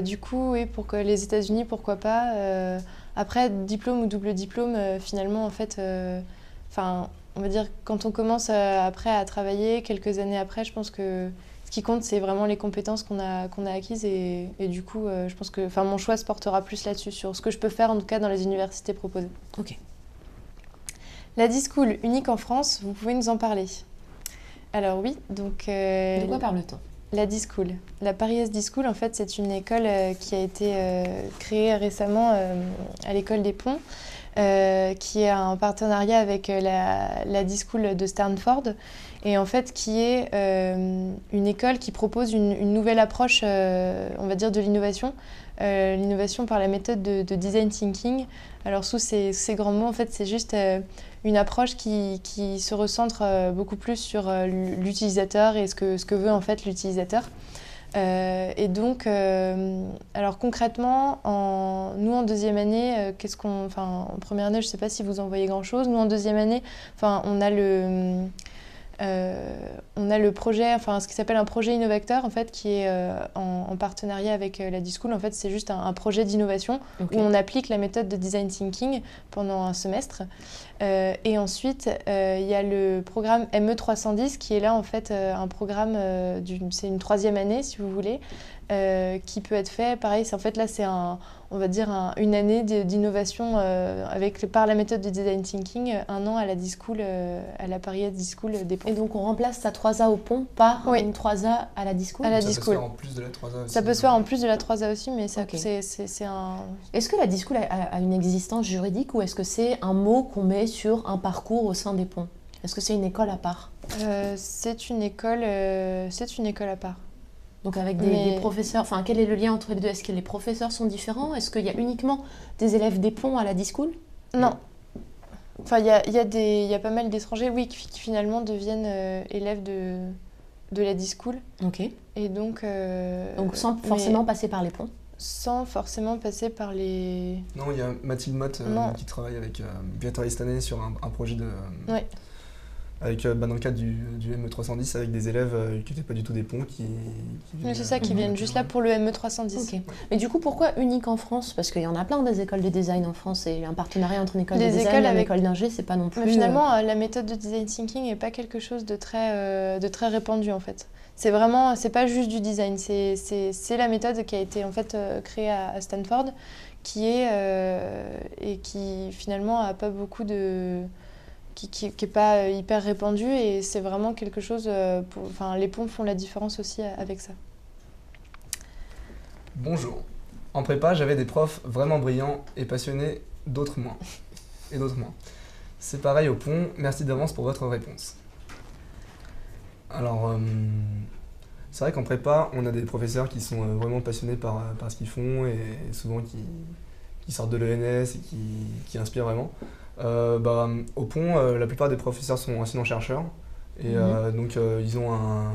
Du coup, oui, pour que les États-Unis, pourquoi pas. Après, diplôme ou double diplôme, finalement, en fait, on va dire, quand on commence après à travailler, quelques années après, je pense que ce qui compte, c'est vraiment les compétences qu'on a acquises. Et du coup, je pense que mon choix se portera plus là-dessus, sur ce que je peux faire, en tout cas, dans les universités proposées. Ok. La D-School, unique en France, vous pouvez nous en parler? Alors oui, donc... De quoi parle-t-on? La D-School. La Paris S D-School, en fait, c'est une école qui a été créée récemment à l'école des Ponts, qui est en partenariat avec la D-School de Stanford, et en fait qui est une école qui propose une nouvelle approche, on va dire, de l'innovation. L'innovation par la méthode de design thinking. Alors sous ces grands mots, en fait, c'est juste une approche qui se recentre beaucoup plus sur l'utilisateur et ce que veut en fait l'utilisateur. Et donc, alors concrètement, nous en deuxième année, en première année, je ne sais pas si vous en voyez grand-chose. Nous en deuxième année, on a le projet, ce qui s'appelle un projet innovateur, en fait, qui est en partenariat avec la D-School. En fait, c'est juste un projet d'innovation Ok. où on applique la méthode de design thinking pendant un semestre. Et ensuite, il y a le programme ME310 qui est là, en fait, un programme, c'est une 3e année, si vous voulez, qui peut être fait. Pareil, en fait, là, c'est on va dire une année d'innovation par la méthode de design thinking, 1 an à la D-School, à la Paris D-School des Ponts. Et donc on remplace sa 3A au pont par Oui. une 3A à la D-School? À la Ça peut se D-School. faire en plus de la 3A aussi. Ça peut se faire en plus de la 3A aussi, mais Ok. c'est un... Est-ce que la D-School a une existence juridique ou est-ce que c'est un mot qu'on met sur un parcours au sein des ponts? Est-ce que c'est une école à part? C'est une école à part. Donc avec Mais- des professeurs, enfin quel est le lien entre les deux? Est-ce que les professeurs sont différents? Est-ce qu'il y a uniquement des élèves des ponts à la D-School? Non. Enfin, il y a pas mal d'étrangers, oui, qui finalement deviennent élèves de la School. Ok. Et donc Sans forcément passer par les ponts. Sans forcément passer par les... Non, il y a Mathilde Mott qui travaille avec Viatory cette année sur un projet de... Ouais. Avec, dans le cadre du ME310 avec des élèves qui n'étaient pas du tout des ponts qui Oui, c'est ça, qui viennent juste là pour le ME310. Ok. Mais du coup, pourquoi unique en France? Parce qu'il y en a plein des écoles de design en France et un partenariat entre une école de design et une école d'ingé, c'est pas non plus... Mais finalement, la méthode de design thinking n'est pas quelque chose de très répandu en fait. C'est vraiment, c'est pas juste du design, c'est la méthode qui a été en fait créée à Stanford, qui est et qui finalement a pas beaucoup de... qui est pas hyper répandue et c'est vraiment quelque chose... Enfin, les ponts font la différence aussi avec ça. Bonjour. En prépa, j'avais des profs vraiment brillants et passionnés, d'autres moins. Et d'autres moins. C'est pareil au pont, merci d'avance pour votre réponse. Alors, c'est vrai qu'en prépa, on a des professeurs qui sont vraiment passionnés par ce qu'ils font et souvent qui sortent de l'ENS et qui inspirent vraiment. Au pont, la plupart des professeurs sont enseignants-chercheurs et donc ils ont un...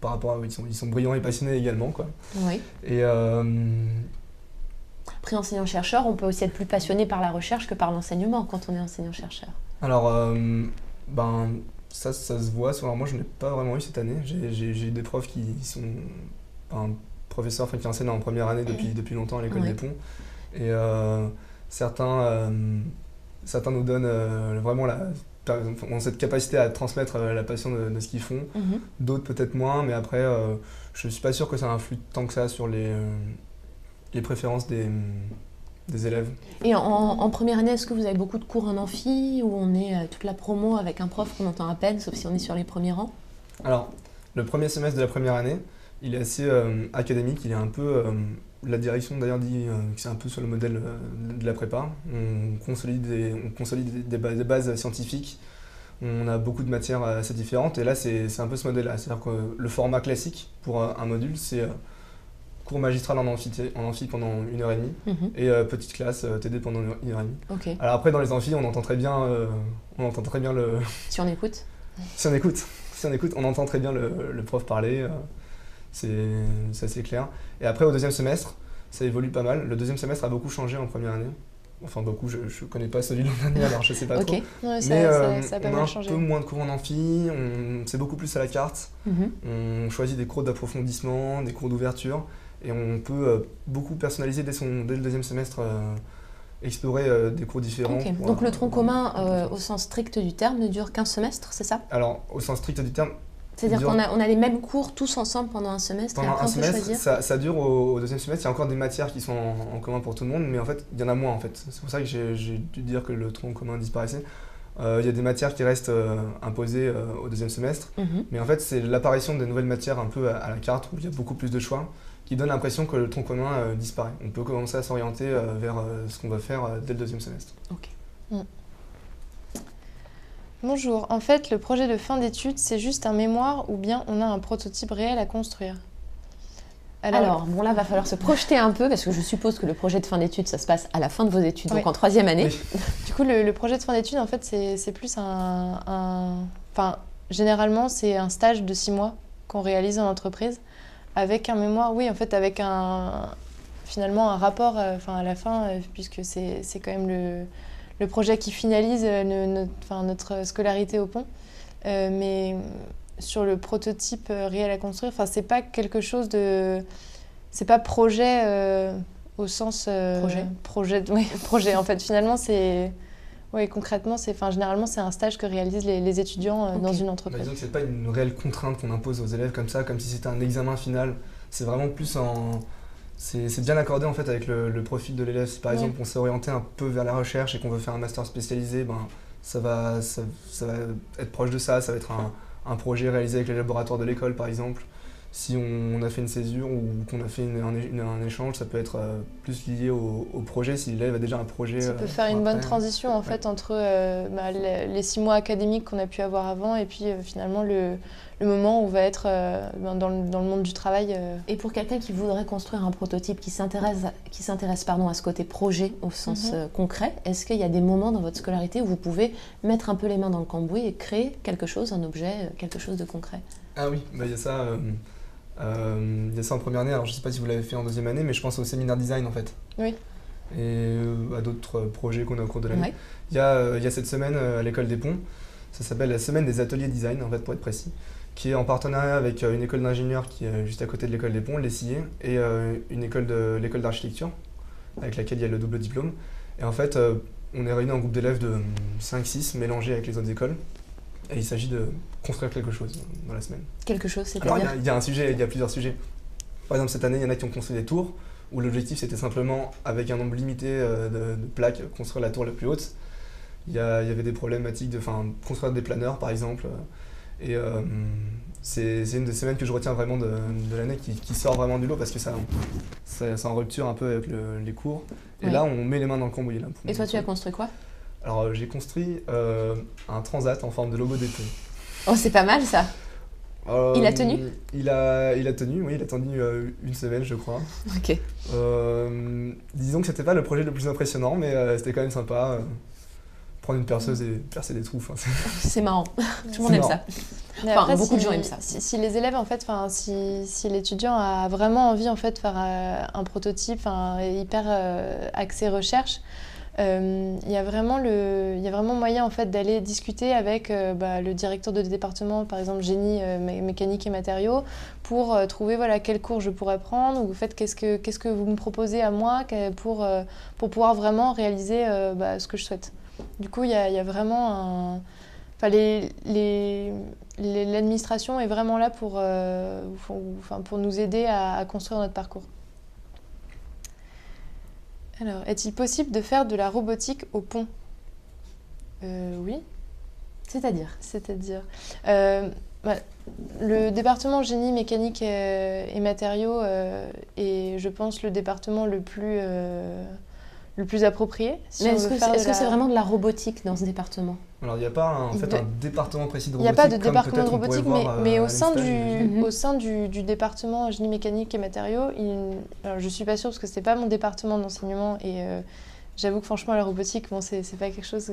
Par rapport à eux, ils sont brillants et passionnés également, quoi. Oui. Et après, enseignant-chercheur, on peut aussi être plus passionné par la recherche que par l'enseignement quand on est enseignant-chercheur. alors, ça se voit. Alors moi, je n'ai pas vraiment eu cette année. J'ai eu des profs qui sont... professeurs qui enseignent en première année depuis longtemps à l'école des ponts. Et certains nous donnent vraiment ont cette capacité à transmettre la passion de ce qu'ils font. D'autres peut-être moins, mais après, je ne suis pas sûr que ça influe tant que ça sur les préférences des élèves. Et en première année, est-ce que vous avez beaucoup de cours en amphi ou on est toute la promo avec un prof qu'on entend à peine, sauf si on est sur les premiers rangs? Alors, le premier semestre de la première année, il est assez académique, il est un peu... la direction d'ailleurs dit que c'est un peu sur le modèle de la prépa. On consolide des bases scientifiques, on a beaucoup de matières assez différentes et là c'est un peu ce modèle-là. C'est-à-dire que le format classique pour un module, c'est cours magistral en amphi pendant 1h30 et petite classe TD pendant 1h30. Okay. Alors après dans les amphis, on entend très bien le... Si on écoute. Si on écoute, on entend très bien le prof parler. C'est assez clair. Et après, au deuxième semestre, ça évolue pas mal. Le deuxième semestre a beaucoup changé en première année. Enfin, beaucoup, je ne connais pas celui de l'année, alors je ne sais pas trop. Ouais, mais ça a pas on a mal un changé. peu moins de cours en amphi, c'est beaucoup plus à la carte. On choisit des cours d'approfondissement, des cours d'ouverture. Et on peut beaucoup personnaliser dès le deuxième semestre, explorer des cours différents. Okay. Donc le tronc commun, au sens strict du terme, ne dure qu'un semestre, c'est ça? Alors, au sens strict du terme, c'est-à-dire qu'on a les mêmes cours tous ensemble pendant un semestre et après on peut choisir? Ça dure au deuxième semestre. Il y a encore des matières qui sont en commun pour tout le monde, mais en fait, il y en a moins en fait. C'est pour ça que j'ai dû dire que le tronc commun disparaissait. Il y a des matières qui restent imposées au deuxième semestre, mais en fait, c'est l'apparition des nouvelles matières un peu à la carte où il y a beaucoup plus de choix qui donne l'impression que le tronc commun disparaît. On peut commencer à s'orienter vers ce qu'on va faire dès le deuxième semestre. Ok. Bonjour, en fait, le projet de fin d'études, c'est juste un mémoire ou bien on a un prototype réel à construire? Alors, bon là, va falloir se projeter un peu parce que je suppose que le projet de fin d'études, ça se passe à la fin de vos études, donc en troisième année. Oui. Du coup, le projet de fin d'études, en fait, c'est plus Enfin, généralement, c'est un stage de 6 mois qu'on réalise en entreprise avec un mémoire, oui, en fait, avec finalement un rapport à la fin, puisque c'est quand même le projet qui finalise notre scolarité au pont. Mais sur le prototype réel à construire, c'est pas quelque chose de... C'est pas projet au sens... projet, en fait. Finalement, c'est... Oui, concrètement, généralement, c'est un stage que réalisent les étudiants dans une entreprise. Disons que c'est pas une réelle contrainte qu'on impose aux élèves comme ça, comme si c'était un examen final. C'est vraiment plus c'est bien accordé en fait avec le profil de l'élève. Si par exemple on s'est orienté un peu vers la recherche et qu'on veut faire un master spécialisé, ça va être proche de ça. Ça va être un projet réalisé avec les laboratoires de l'école par exemple. Si on a fait une césure ou qu'on a fait un échange, ça peut être plus lié au projet, si l'élève a déjà un projet. Ça peut faire une bonne transition en fait entre les 6 mois académiques qu'on a pu avoir avant et puis finalement le moment où on va être dans le monde du travail. Et pour quelqu'un qui voudrait construire un prototype, qui s'intéresse à ce côté projet au sens concret, est-ce qu'il y a des moments dans votre scolarité où vous pouvez mettre un peu les mains dans le cambouis et créer quelque chose, un objet, quelque chose de concret ? Ah oui, bah, il y a ça. Il y a ça en première année. Alors je sais pas si vous l'avez fait en deuxième année, mais je pense au séminaire design en fait. Oui. Et à d'autres projets qu'on a au cours de l'année. Ouais. Il y a cette semaine à l'école des Ponts, ça s'appelle la semaine des ateliers design en fait pour être précis, qui est en partenariat avec une école d'ingénieurs qui est juste à côté de l'école des Ponts, l'ESIE, et l'école d'architecture avec laquelle il y a le double diplôme. Et en fait, on est réunis en groupe d'élèves de 5-6 mélangés avec les autres écoles. Et il s'agit de construire quelque chose dans la semaine. Quelque chose, Alors c'est-à-dire? il y a un sujet, il y a plusieurs sujets. Par exemple, cette année, il y en a qui ont construit des tours, où l'objectif c'était simplement, avec un nombre limité de plaques, construire la tour la plus haute. Il y avait des problématiques de construire des planeurs, par exemple. Et c'est une des semaines que je retiens vraiment de l'année, qui sort vraiment du lot, parce que ça en rupture un peu avec les cours. Et Oui. là, on met les mains dans le cambouis. Là, Et toi, tu as construit quoi? Alors, j'ai construit un transat en forme de logo des ponts. Oh, c'est pas mal ça. Il a tenu? Il a tenu, oui, il a tenu une semaine, je crois. Ok. Disons que c'était pas le projet le plus impressionnant, mais c'était quand même sympa. Prendre une perceuse et percer des trous. C'est marrant. Tout le monde C'est aime marrant. ça. Mais Enfin, après, beaucoup de gens aiment ça. Si les élèves, en fait, si l'étudiant a vraiment envie en fait, de faire un prototype hyper axé recherche, il y a vraiment moyen en fait, d'aller discuter avec le directeur de département, par exemple génie, mécanique et matériaux, pour trouver quel cours je pourrais prendre, ou en fait, qu'est-ce que vous me proposez à moi pour pouvoir vraiment réaliser ce que je souhaite. Du coup, il y a vraiment l'administration est vraiment là pour nous aider à construire notre parcours. Alors, est-il possible de faire de la robotique au pont? Oui. C'est-à-dire? Le département génie, mécanique et matériaux est, je pense, le département le plus approprié. Mais est-ce que c'est vraiment de la robotique dans ce département? Alors, il n'y a pas un département précis de Il n'y robotique. a pas de département de robotique, mais au sein du du département génie mécanique et matériaux, alors je ne suis pas sûre parce que ce n'est pas mon département d'enseignement et j'avoue que franchement la robotique, c'est pas quelque chose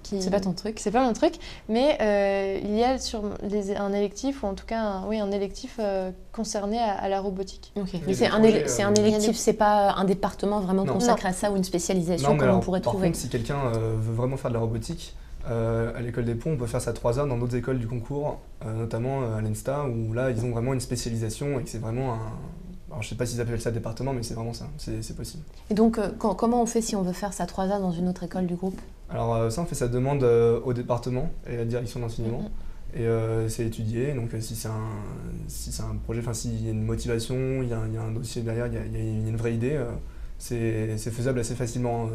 qui... C'est pas ton truc? C'est pas mon truc, mais il y a un électif, ou en tout cas un électif concerné à la robotique. Ok. Il y a Mais c'est des projets, un électif, c'est pas un département vraiment Non. consacré à ça ou une spécialisation Non, mais comme on alors, pourrait par trouver. contre, si quelqu'un veut vraiment faire de la robotique, à l'école des Ponts, on peut faire ça 3 heures dans d'autres écoles du concours, notamment à l'ENSTA, où là, ils ont vraiment une spécialisation et que c'est vraiment un... Alors, je sais pas s'ils appellent ça département, mais c'est vraiment ça, c'est possible. Et donc, comment on fait si on veut faire ça 3 heures dans une autre école du groupe? Alors ça, on fait sa demande au département et à la direction d'enseignement. Et c'est étudié, donc si c'est un projet, s'il y a une motivation, il y a un dossier derrière, il y a une vraie idée, c'est faisable assez facilement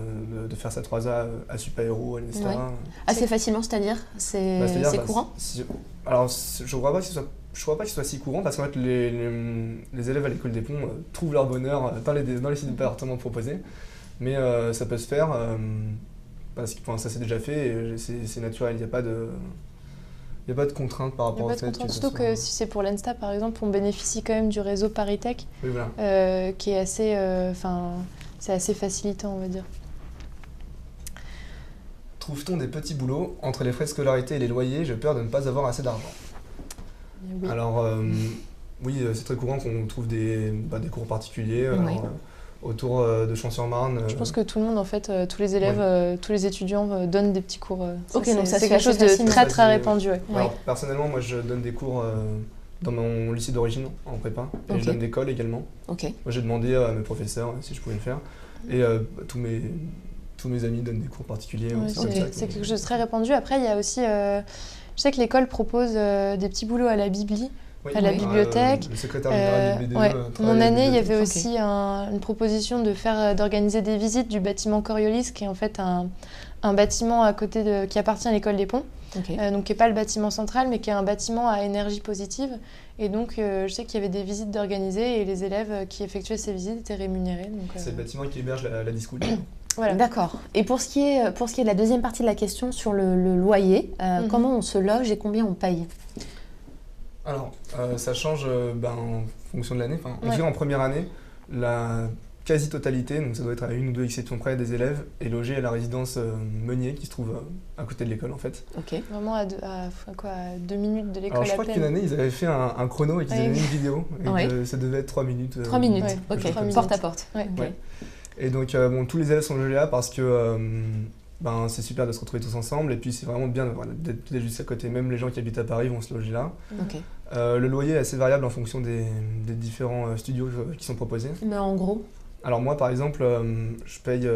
de faire ça 3A à Super-Héros, à l'ENSTA. Ouais. Assez facilement, c'est-à-dire? C'est courant? Alors, je crois pas que ce soit si courant, parce qu'en fait, les élèves à l'école des Ponts trouvent leur bonheur dans les 6 départements proposés. Mais ça peut se faire, parce que ça s'est déjà fait, et c'est naturel, il n'y a pas de contraintes par rapport au fait que... Surtout que si c'est pour l'ENSTA, par exemple, on bénéficie quand même du réseau ParisTech, Oui, voilà. qui est assez... c'est assez facilitant, on va dire. Trouve-t-on des petits boulots entre les frais de scolarité et les loyers? J'ai peur de ne pas avoir assez d'argent. Oui. Alors, oui, c'est très courant qu'on trouve des cours particuliers. Oui. Alors, autour de Champs-sur-Marne. Je pense que tout le monde, en fait, tous les élèves, tous les étudiants donnent des petits cours. Ok, donc ça, c'est c'est quelque chose de assez facile. très très répandu. Ouais. Alors, personnellement, moi, je donne des cours dans mon lycée d'origine, en prépa. Et Ok. je donne des cols également. Ok. Moi, j'ai demandé à mes professeurs si je pouvais le faire. Et tous mes amis donnent des cours particuliers. Ouais, c'est comme ça c'est que- quelque chose de très répandu. Après, il y a aussi... je sais que l'école propose des petits boulots à la Bibli. Oui, à la bibliothèque. Le secrétaire général du BDE. Ouais. travaille Mon à la année, il y bibliothèque. avait Ok. aussi une proposition d'organiser des visites du bâtiment Coriolis, qui est en fait un bâtiment à côté qui appartient à l'école des Ponts. Ok. Donc qui n'est pas le bâtiment central, mais qui est un bâtiment à énergie positive. Et donc, je sais qu'il y avait des visites d'organiser et les élèves qui effectuaient ces visites étaient rémunérés. Donc, C'est le bâtiment qui héberge la disco. voilà. D'accord. Et pour ce qui est de la deuxième partie de la question sur le loyer, comment on se loge et combien on paye? Alors, ça change en fonction de l'année. On Ouais. dirait en première année, quasi-totalité, donc ça doit être à une ou deux exceptions près, des élèves est logé à la résidence Meunier qui se trouve à côté de l'école en fait. Ok. Vraiment à 2 minutes de l'école Alors je à crois peine. qu'une année ils avaient fait un chrono et qu'ils avaient mis une vidéo et Ouais. que ça devait être 3 minutes. 3 minutes, Ouais, ok, 3 minutes. porte à porte. Ouais. Ok. Ouais. Et donc bon, tous les élèves sont logés là parce que c'est super de se retrouver tous ensemble et puis c'est vraiment bien d'être juste à côté. Même les gens qui habitent à Paris vont se loger là. Ok. Le loyer est assez variable en fonction des différents studios qui sont proposés. Mais en gros, Alors moi par exemple, je paye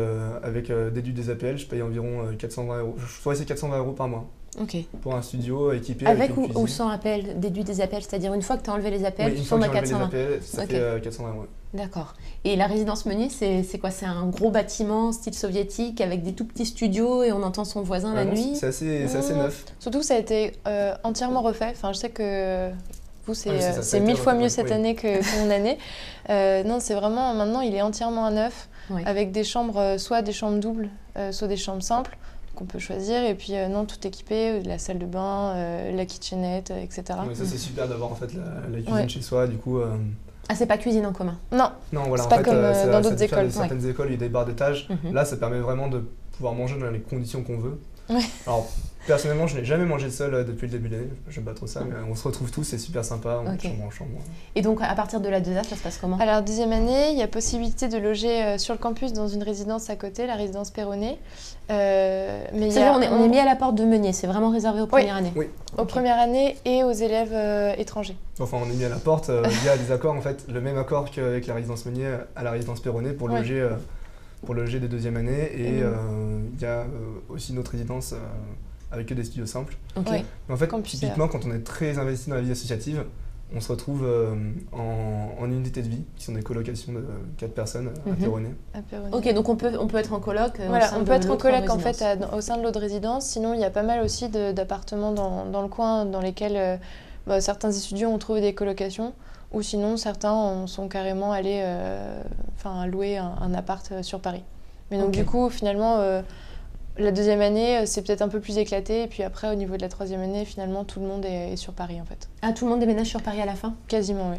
avec déduit des APL, je paye environ 420 €. Je dois essayer 420 € par mois ok. pour un studio équipé Avec une ou cuisine. sans appel, déduit des appels, c'est-à-dire une fois que tu as enlevé les appels, Oui, tu une fois tombes que à j'ai enlevé les 420. APL, ça Ok. fait 420 €. Ouais. D'accord. Et la résidence Meunier, c'est quoi? C'est un gros bâtiment style soviétique avec des tout petits studios et on entend son voisin la Non, nuit. c'est assez neuf. Surtout que ça a été entièrement refait. Enfin, je sais que vous, c'est Ouais, c'est ça, ça a été 1000 fois refait, mieux cette oui. année que mon année. Non, c'est vraiment, maintenant, il est entièrement à neuf, Oui. avec des chambres, soit des chambres doubles, soit des chambres simples, qu'on peut choisir. Et puis, non, tout équipé, la salle de bain, la kitchenette, etc. Ouais, ça c'est super d'avoir en fait la cuisine Ouais. chez soi, du coup. Ah, c'est pas cuisine en commun. Non, Non, voilà, C'est en pas fait, comme, ça- dans ça d'autres diffère de écoles. certaines écoles, il y a des barres d'étage. Mhm. Là, ça permet vraiment de pouvoir manger dans les conditions qu'on veut. Ouais. Alors, personnellement, je n'ai jamais mangé seul depuis le début de l'année. J'aime pas trop ça, mais on se retrouve tous, c'est super sympa, on Ok. chambre en chambre. Et donc, à partir de la 2A, ça se passe comment? Alors, deuxième année, il y a possibilité de loger sur le campus dans une résidence à côté, la résidence Perronnet. Mais il y a C'est-à-dire, on est mis à la porte de Meunier, c'est vraiment réservé aux premières années. Oui. aux premières années et aux élèves étrangers. Enfin, on est mis à la porte, il y a des accords, en fait, le même accord qu'avec la résidence Meunier à la résidence Perronnet pour Ouais. loger des deuxièmes années. Et Mhm. il y a aussi une autre résidence avec que des studios simples. Ok. Ouais. Mais en fait, Campus typiquement, quand on est très investi dans la vie associative, on se retrouve en unité de vie, qui sont des colocations de 4 personnes à Mhm. Perronnet. À Perronnet. Ok, donc on peut être en coloc. au Voilà, sein on de peut être en l'autre coloc en résidence. fait au sein de l'autre résidence. Sinon, il y a pas mal aussi d'appartements dans le coin dans lesquels certains étudiants ont trouvé des colocations. Ou sinon, certains sont carrément allés louer un appart sur Paris. Mais donc Ok. du coup, finalement, la deuxième année, c'est peut-être un peu plus éclaté. Et puis après, au niveau de la troisième année, finalement, tout le monde est sur Paris en fait. Ah, tout le monde déménage sur Paris à la fin? Quasiment, oui.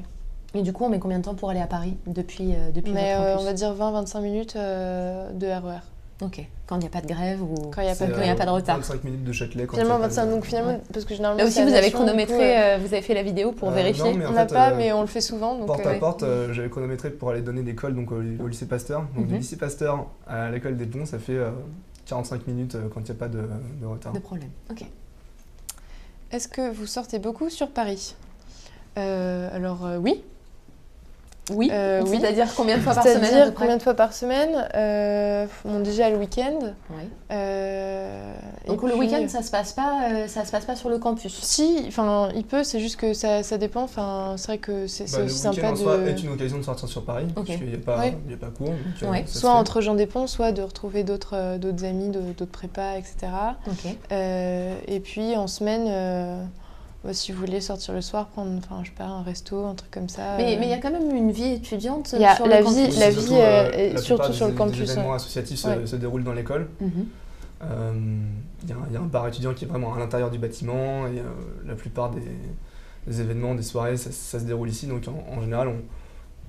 Et du coup, on met combien de temps pour aller à Paris depuis Mais votre on campus? va dire 20-25 minutes de RER. Ok, quand il n'y a pas de grève ou Quand il n'y a pas de quand il n'y a pas de retard. 25 minutes de Châtelet. Quand Finalement, il y a pas 25, de- donc finalement, Ouais. parce que généralement, Là aussi, c'est à vous avez Nation, du coup, chronométré, vous avez fait la vidéo pour vérifier. non, mais en on n'a fait, pas, mais on le fait souvent. Donc, Porte à ouais. porte, j'avais chronométré pour aller donner des cols donc, au lycée Pasteur. Donc du Mhm. lycée Pasteur à l'école des Ponts, ça fait 45 minutes quand il n'y a pas de retard. De problème. Ok. Est-ce que vous sortez beaucoup sur Paris Alors, oui. Oui. Oui. C'est-à-dire combien de fois par semaine à C'est-à-dire peu près? combien de fois par semaine déjà le week-end. Ouais. Et Donc le puis, week-end, ça se passe pas sur le campus. Si, enfin, il peut, c'est juste que ça dépend. Enfin, c'est vrai que c'est Le aussi week-end sympa en soi de. est une occasion de sortir sur Paris, Ok. parce qu'il n'y a, pas- Ouais. il y a pas cours. Donc, Ouais. ça se Soit fait. entre Jean Despons, soit de retrouver d'autres amis, d'autres prépas, etc. Ok. Et puis en semaine, si vous voulez sortir le soir, prendre, enfin, je sais pas, un resto, un truc comme ça. Mais il y a quand même une vie étudiante Il y a sur la le campus. vie- Oui, la c'est vie, surtout, est la surtout plupart sur le des campus, événements ouais. associatifs Ouais. se déroulent dans l'école. Mhm. Il y a un bar étudiant qui est vraiment à l'intérieur du bâtiment et la plupart des événements, des soirées, ça se déroule ici. Donc en général,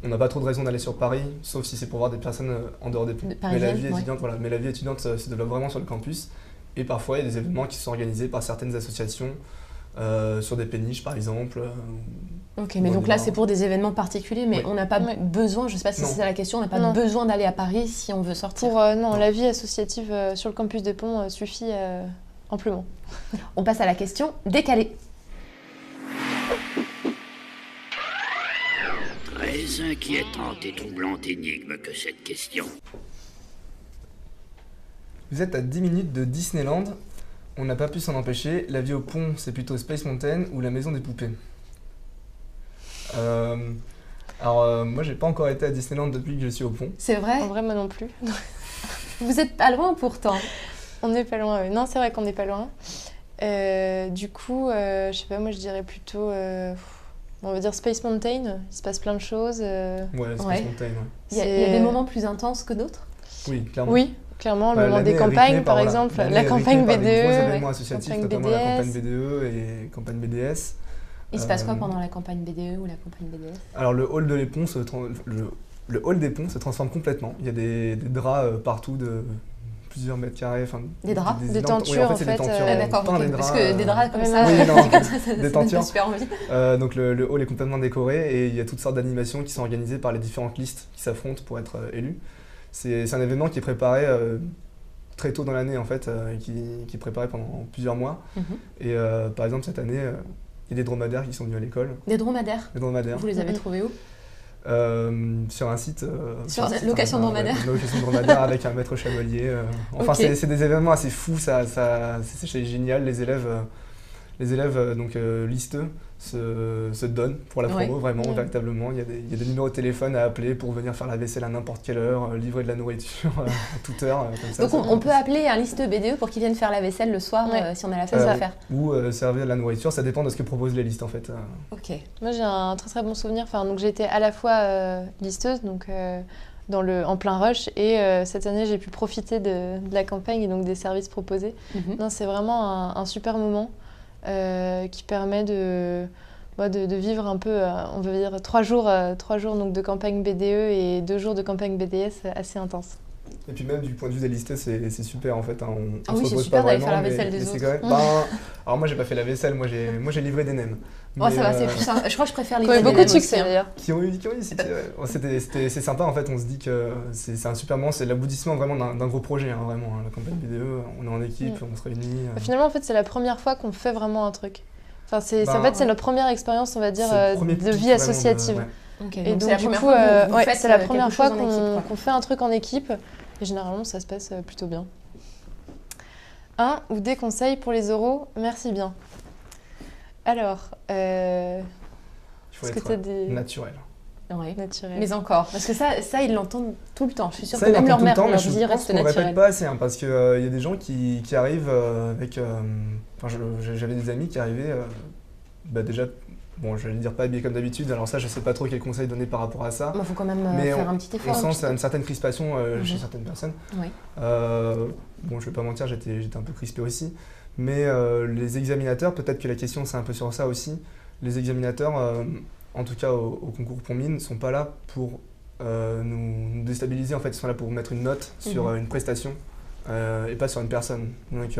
on n'a pas trop de raison d'aller sur Paris, sauf si c'est pour voir des personnes en dehors des ponts. Mais la Parisiennes, vie ouais. étudiante, voilà, mais la vie étudiante se développe vraiment sur le campus. Et parfois, il y a des événements qui sont organisés par certaines associations, sur des péniches par exemple. Ok, mais Bon, donc là, évidemment. c'est pour des événements particuliers, mais Oui. on n'a pas Ouais. besoin, je sais pas si Non. c'est ça la question, on n'a pas Non. besoin d'aller à Paris si on veut sortir. Pour non, la vie associative sur le campus des Ponts suffit amplement. On passe à la question décalée. Très inquiétante et troublante énigme que cette question. Vous êtes à 10 minutes de Disneyland, on n'a pas pu s'en empêcher. La vie au pont, c'est plutôt Space Mountain ou la maison des poupées. Moi, j'ai pas encore été à Disneyland depuis que je suis au pont. C'est vrai? En vrai, moi non plus. Vous êtes pas loin pourtant. On n'est pas loin. Non, c'est vrai qu'on n'est pas loin. Du coup, je sais pas, moi je dirais plutôt, on va dire Space Mountain. Il se passe plein de choses. Ouais, Space Ouais. Mountain, ouais. Il y a des moments plus intenses que d'autres? Oui, clairement. Oui, clairement, le Bah, moment l'année des est rythmée campagnes, par voilà, exemple, l'année la est campagne rythmée par des gros BDE. événements associatifs, campagne notamment la BDS. campagne BDE et campagne Il se passe quoi pendant la campagne BDE ou la campagne BDS? Alors le hall de l'Épon, le hall des ponts se transforme complètement. Il y a des draps partout de plusieurs mètres carrés. Des draps Des tentures, oui, en fait, c'est des tentures. D'accord, Pas okay. des draps, parce que des draps comme ça, oui, non, des tentures. Ça super envie. Donc le hall est complètement décoré et il y a toutes sortes d'animations qui sont organisées par les différentes listes qui s'affrontent pour être élues. C'est un événement qui est préparé très tôt dans l'année en fait, qui est préparé pendant plusieurs mois. Et par exemple cette année, il y a des dromadaires qui sont venus à l'école. Des dromadaires. Des dromadaires. Vous les avez trouvés où? Sur un site. Sur location de dromadaire. Location de dromadaire avec un maître chamelier. Enfin, okay. C'est des événements assez fous, c'est génial. Les élèves donc listeux se donnent pour la promo, vraiment, véritablement. Il y a des numéros de téléphone à appeler pour venir faire la vaisselle à n'importe quelle heure, livrer de la nourriture à toute heure. Comme ça, donc on peut appeler un listeux BDE pour qu'il vienne faire la vaisselle le soir si on a la flemme à faire. Ou servir de la nourriture, ça dépend de ce que proposent les listes en fait. Ok. Moi j'ai un très très bon souvenir. Donc j'ai été à la fois listeuse, donc en plein rush, et cette année j'ai pu profiter de la campagne et donc des services proposés. Non, c'est vraiment un super moment. Qui permet de vivre un peu, on va dire, 3 jours donc, de campagne BDE et 2 jours de campagne BDS assez intense. Et puis même du point de vue des listés, c'est super en fait. On se repose pas vraiment, faire la vaisselle des autres. Alors moi j'ai pas fait la vaisselle, moi j'ai livré des nems. Oh, ça va, c'est plus simple. Je crois que je préfère livrer des nems. Beaucoup de succès d'ailleurs. Qui ont eu c'est sympa en fait, on se dit que c'est un super moment, c'est l'aboutissement vraiment d'un gros projet, hein, vraiment. La campagne BDE, on est en équipe, on se réunit. Finalement en fait c'est la première fois qu'on fait vraiment un truc. En fait c'est notre première expérience, on va dire, de vie associative. Et donc du coup, c'est la première fois qu'on fait un truc en équipe. Et généralement, ça se passe plutôt bien. 1 ou des conseils pour les oraux, merci bien. Alors, il faut être naturel. Ouais. Naturel. Mais encore, parce que ça ils l'entendent tout le temps. Je suis sûre que même leur mère leur dit reste naturel. Je ne répète pas assez, hein, parce qu'il y a des gens qui arrivent avec... j'avais des amis qui arrivaient déjà... Bon, je vais dire pas habillé comme d'habitude, alors ça, je sais pas trop quel conseil donner par rapport à ça. Il faut quand même faire un petit effort. On sent une certaine crispation chez certaines personnes. Oui. Bon, je vais pas mentir, j'étais un peu crispé aussi. Mais les examinateurs, peut-être que la question c'est un peu sur ça aussi. Les examinateurs, en tout cas au concours Pont Mine, ne sont pas là pour nous déstabiliser. En fait, ils sont là pour mettre une note sur une prestation et pas sur une personne. Donc,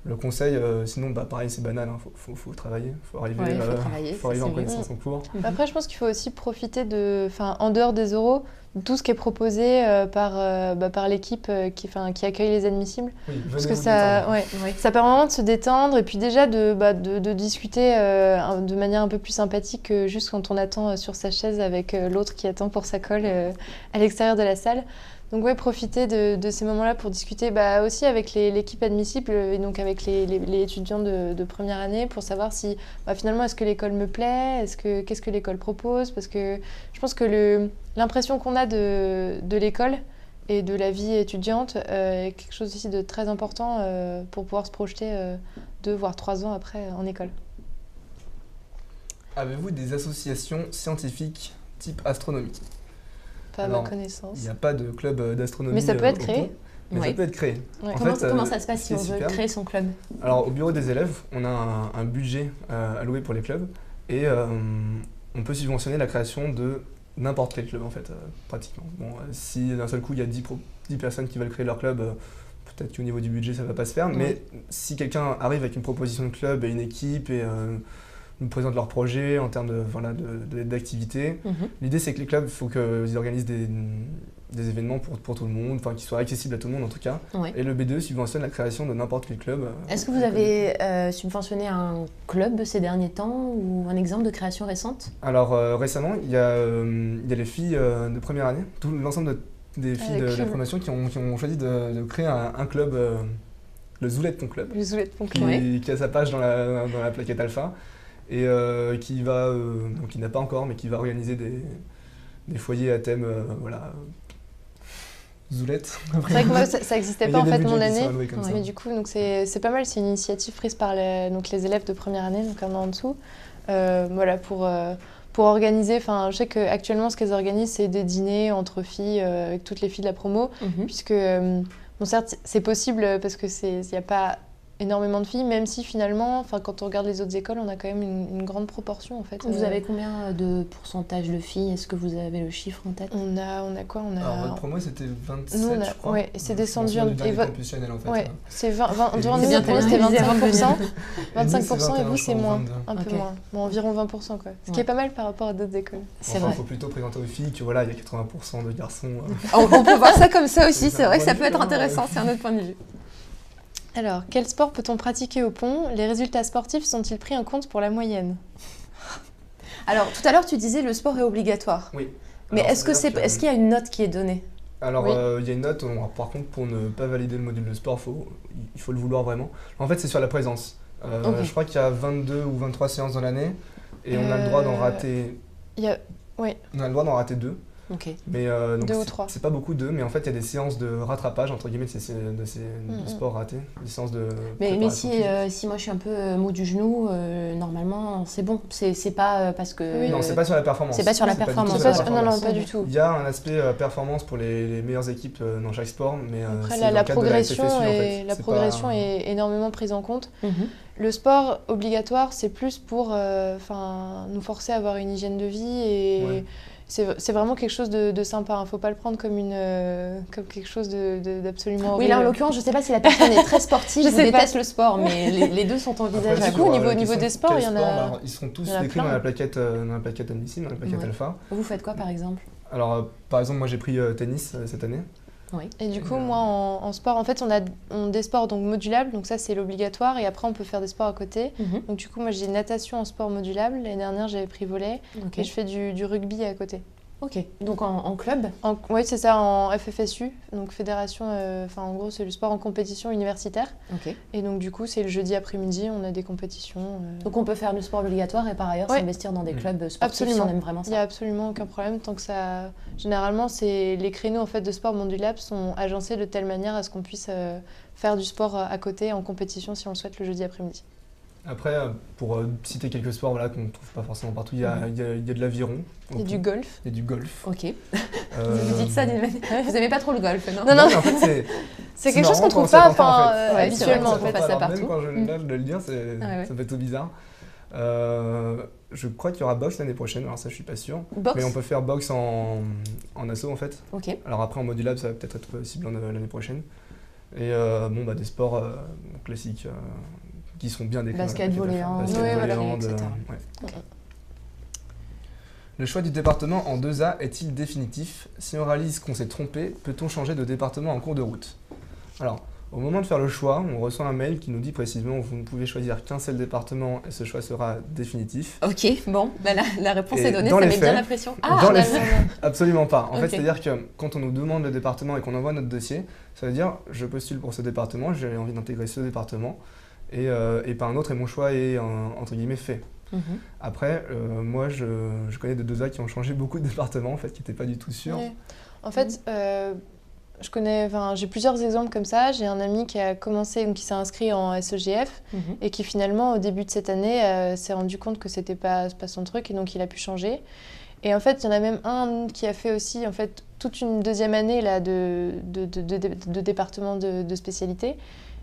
le conseil, sinon, pareil, c'est banal, hein, faut travailler, faut arriver en connaissance en cours. Après, je pense qu'il faut aussi profiter en dehors des oraux, de tout ce qui est proposé par l'équipe qui accueille les admissibles. Oui, parce que ça permet vraiment de se détendre et puis déjà de discuter de manière un peu plus sympathique que juste quand on attend sur sa chaise avec l'autre qui attend pour sa colle à l'extérieur de la salle. Donc profiter de ces moments-là pour discuter aussi avec l'équipe admissible et donc avec les étudiants de première année pour savoir si finalement est-ce que l'école me plaît, qu'est-ce que l'école propose, parce que je pense que l'impression qu'on a de l'école et de la vie étudiante est quelque chose aussi de très important pour pouvoir se projeter 2 voire 3 ans après en école. Avez-vous des associations scientifiques type astronomie ? Pas à ma connaissance. Il n'y a pas de club d'astronomie. Mais ça peut être créé. Ça peut être créé. Ouais. Comment ça se passe si on veut créer son club ? Alors, au bureau des élèves, on a un budget alloué pour les clubs et on peut subventionner la création de n'importe quel club, en fait, pratiquement. Bon, si d'un seul coup, il y a 10 personnes qui veulent créer leur club, peut-être qu'au niveau du budget, ça ne va pas se faire. Mais si quelqu'un arrive avec une proposition de club et une équipe et nous présentent leur projet en termes d'activité. L'idée, c'est que les clubs, il faut qu'ils organisent des événements pour tout le monde, qui soient accessibles à tout le monde en tout cas. Et le B2 subventionne la création de n'importe quel club. Est-ce que vous avez subventionné un club ces derniers temps ou un exemple de création récente ? Alors récemment, il y a les filles de première année, l'ensemble des filles de la promotion qui ont choisi de créer un club, le Zoulette Pont Club, qui a sa page dans la plaquette alpha. Et qui n'a pas encore, mais qui va organiser des foyers à thème, Zoulette. C'est vrai que moi, ça n'existait pas en fait mon année, mais du coup, c'est pas mal, c'est une initiative prise par les élèves de première année, donc 1 an en dessous, pour organiser, je sais qu'actuellement, ce qu'elles organisent, c'est des dîners entre filles, avec toutes les filles de la promo, puisque, certes, c'est possible parce qu'il n'y a pas énormément de filles, même si finalement, quand on regarde les autres écoles, on a quand même une grande proportion en fait. Vous avez combien de pourcentage de filles? Est-ce que vous avez le chiffre en tête? On a quoi? Alors votre promo c'était 27 Nous, je crois. Ouais, c'est descendu un un peu. Et Campus Chanel en fait. ouais, c'est 20, Et durant nous, nous, c'est notre promo, c'était 25%. Et nous, 25% et vous, 21, c'est moins, 22. un peu Ok. moins. Bon, environ 20% quoi. Ce qui est pas mal par rapport à d'autres écoles. C'est Enfin, vrai. faut plutôt présenter aux filles que voilà, il y a 80% de garçons. On peut voir ça comme ça aussi, C'est c'est vrai un que ça point peut être de vue, intéressant, c'est un autre point de vue. Alors, quel sport peut-on pratiquer au pont? Les résultats sportifs sont-ils pris en compte pour la moyenne? Alors, tout à l'heure, tu disais le sport est obligatoire. Oui. Mais Alors, est-ce c'est-à-dire est-ce qu'il y a une note qui est donnée? Alors, Oui. il y a une note, par contre, pour ne pas valider le module de sport, il faut le vouloir vraiment. En fait, c'est sur la présence. Ok. Je crois qu'il y a 22 ou 23 séances dans l'année, et on a le droit d'en rater. Il y a... On a le droit d'en rater 2. Ok. Mais donc 2 ou 3. c'est pas beaucoup 2, mais en fait, il y a des séances de rattrapage, entre guillemets, de sport ratés, des séances de. Mais préparation physique. si moi je suis un peu mou du genou, normalement c'est bon. C'est pas parce que. Oui. Non, c'est pas sur la performance. C'est pas sur la du tout performance. sur la Non, performance. pas du tout. Il y a un aspect performance pour les meilleures équipes dans chaque sport, mais Après, c'est la dans le cadre de progression, FFSU, en fait. la C'est progression pas- est énormément prise en compte. Mhm. Le sport obligatoire, c'est plus pour nous forcer à avoir une hygiène de vie et Ouais. c'est vraiment quelque chose de sympa. Faut pas le prendre comme comme quelque chose d'absolument Oui, horrible. là en l'occurrence, je sais pas si la personne est très sportive Je ou sais pas. déteste le sport, mais les deux sont Après, envisageables. Du coup, au niveau la question des de sports, quel il y en sport, a- bah, ils seront tous il y en a décrits plein. dans la plaquette admissible, dans la plaquette Ouais. alpha. Vous faites quoi par exemple? Alors, par exemple, moi j'ai pris tennis cette année. Oui. Et du coup, moi, en sport, en fait, on a des sports donc modulables, donc ça, c'est l'obligatoire, et après, on peut faire des sports à côté. Mhm. Donc du coup, moi, j'ai natation en sport modulable. L'année dernière, j'avais pris volley, Ok. et je fais du rugby à côté. Ok. Donc en club? Oui, c'est ça, en FFSU, donc fédération, en gros, c'est le sport en compétition universitaire. Ok. Et donc, du coup, c'est le jeudi après-midi, on a des compétitions. Donc on peut faire du sport obligatoire et par ailleurs Ouais. s'investir dans des Mm. clubs sportifs Absolument. si on aime vraiment Il n'y a ça. absolument aucun problème tant que ça. Généralement, les créneaux en fait, de sport modulable sont agencés de telle manière à ce qu'on puisse faire du sport à côté en compétition si on le souhaite le jeudi après-midi. Après, pour citer quelques sports voilà, qu'on ne trouve pas forcément partout, il y a de l'aviron. Il y a du golf. Il y a du golf. Ok. Euh, Vous dites ça d'une manière. Vous aimez pas trop le golf, non? Non, non. mais en fait, C'est quelque chose marrant qu'on quand trouve ça pas t'en parle, en fait. Ouais, c'est vrai habituellement que en ça fait. passe ça Alors, partout. même quand je Mm. là, de le dire, Ah ouais. ça me fait tout bizarre. Je crois qu'il y aura boxe l'année prochaine, alors ça je suis pas sûr. Boxe. Mais on peut faire boxe en asso en fait. Ok. Alors après en modulable ça va peut-être être possible l'année prochaine. Et des sports classiques qui sont bien décrits. Basket, dans la plaquette volley-hand, alpha. ouais, voilà, volley-hand, etc. ouais. Ok. Le choix du département en 2A est-il définitif? Si on réalise qu'on s'est trompé, peut-on changer de département en cours de route? Alors, au moment de faire le choix, on reçoit un mail qui nous dit précisément vous ne pouvez choisir qu'un seul département et ce choix sera définitif. Ok, bon, bah la réponse Et est donnée, dans ça les met bien faits- la pression. dans les finalement. Absolument pas. En Ok. fait, c'est-à-dire que quand on nous demande le département et qu'on envoie notre dossier, ça veut dire je postule pour ce département, j'ai envie d'intégrer ce département et pas un autre et mon choix est entre guillemets fait. Mhm. Après, moi je connais des 2A qui ont changé beaucoup de départements en fait, qui n'étaient pas du tout sûrs. Ouais. En fait, j'ai plusieurs exemples comme ça. J'ai un ami qui a commencé, qui s'est inscrit en SEGF Mhm. et qui finalement, au début de cette année, s'est rendu compte que c'était pas son truc et donc il a pu changer. Et en fait, il y en a même un qui a fait aussi en fait, toute une deuxième année là, de département de spécialité,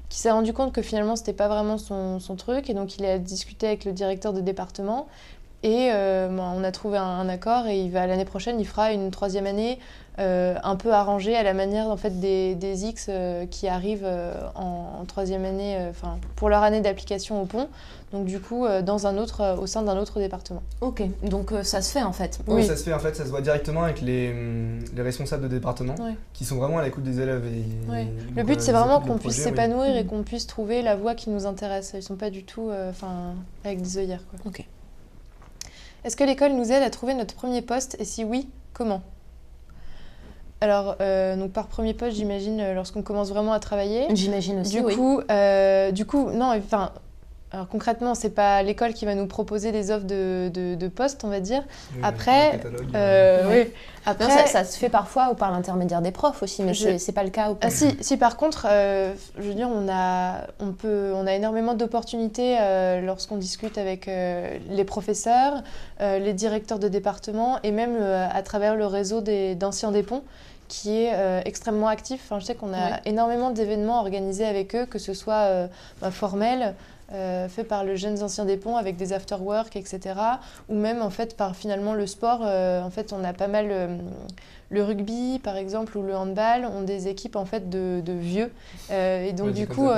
qui s'est rendu compte que finalement, c'était pas vraiment son truc. Et donc, il a discuté avec le directeur de département. Et on a trouvé un accord et l'année prochaine, il fera une troisième année un peu arrangée à la manière en fait, des X qui arrivent en troisième année, pour leur année d'application au pont. Donc du coup, au sein d'un autre département. Ok, donc ça se fait en fait. Oui, Oui. ça se fait en fait, ça se voit directement avec les responsables de département Ouais. qui sont vraiment à l'écoute des élèves. Ouais. Donc, Le but, c'est ils vraiment écoutent le qu'on puisse projet, oui. s'épanouir et Mhm. qu'on puisse trouver la voie qui nous intéresse. Ils sont pas du tout avec des œillères, quoi. Ok. Est-ce que l'école nous aide à trouver notre premier poste et si oui, comment? Alors, donc par premier poste, j'imagine lorsqu'on commence vraiment à travailler. J'imagine aussi, Du oui. coup, non, alors concrètement, c'est pas l'école qui va nous proposer des offres de postes, on va dire. Oui, Après, le catalogue, oui. Non, Après, ça se fait parfois ou par l'intermédiaire des profs aussi, mais c'est pas le cas. ah, si, par contre, je veux dire, on a énormément d'opportunités lorsqu'on discute avec les professeurs, les directeurs de département et même à travers le réseau d'anciens des ponts qui est extrêmement actif. Enfin, je sais qu'on a énormément d'événements organisés avec eux, que ce soit formels, fait par le Jeunes Anciens des Ponts avec des after-work, etc. Ou même en fait par finalement le sport. En fait, on a pas mal le rugby par exemple ou le handball ont des équipes en fait de vieux. Et donc du coup,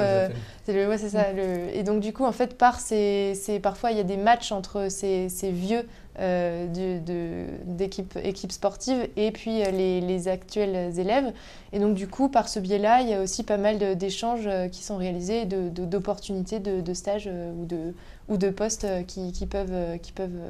c'est ça. Et donc du coup en fait parfois il y a des matchs entre ces vieux d'équipes sportives et puis les actuels élèves. Et donc du coup, par ce biais-là, il y a aussi pas mal d'échanges qui sont réalisés, d'opportunités de stages ou de postes qui peuvent...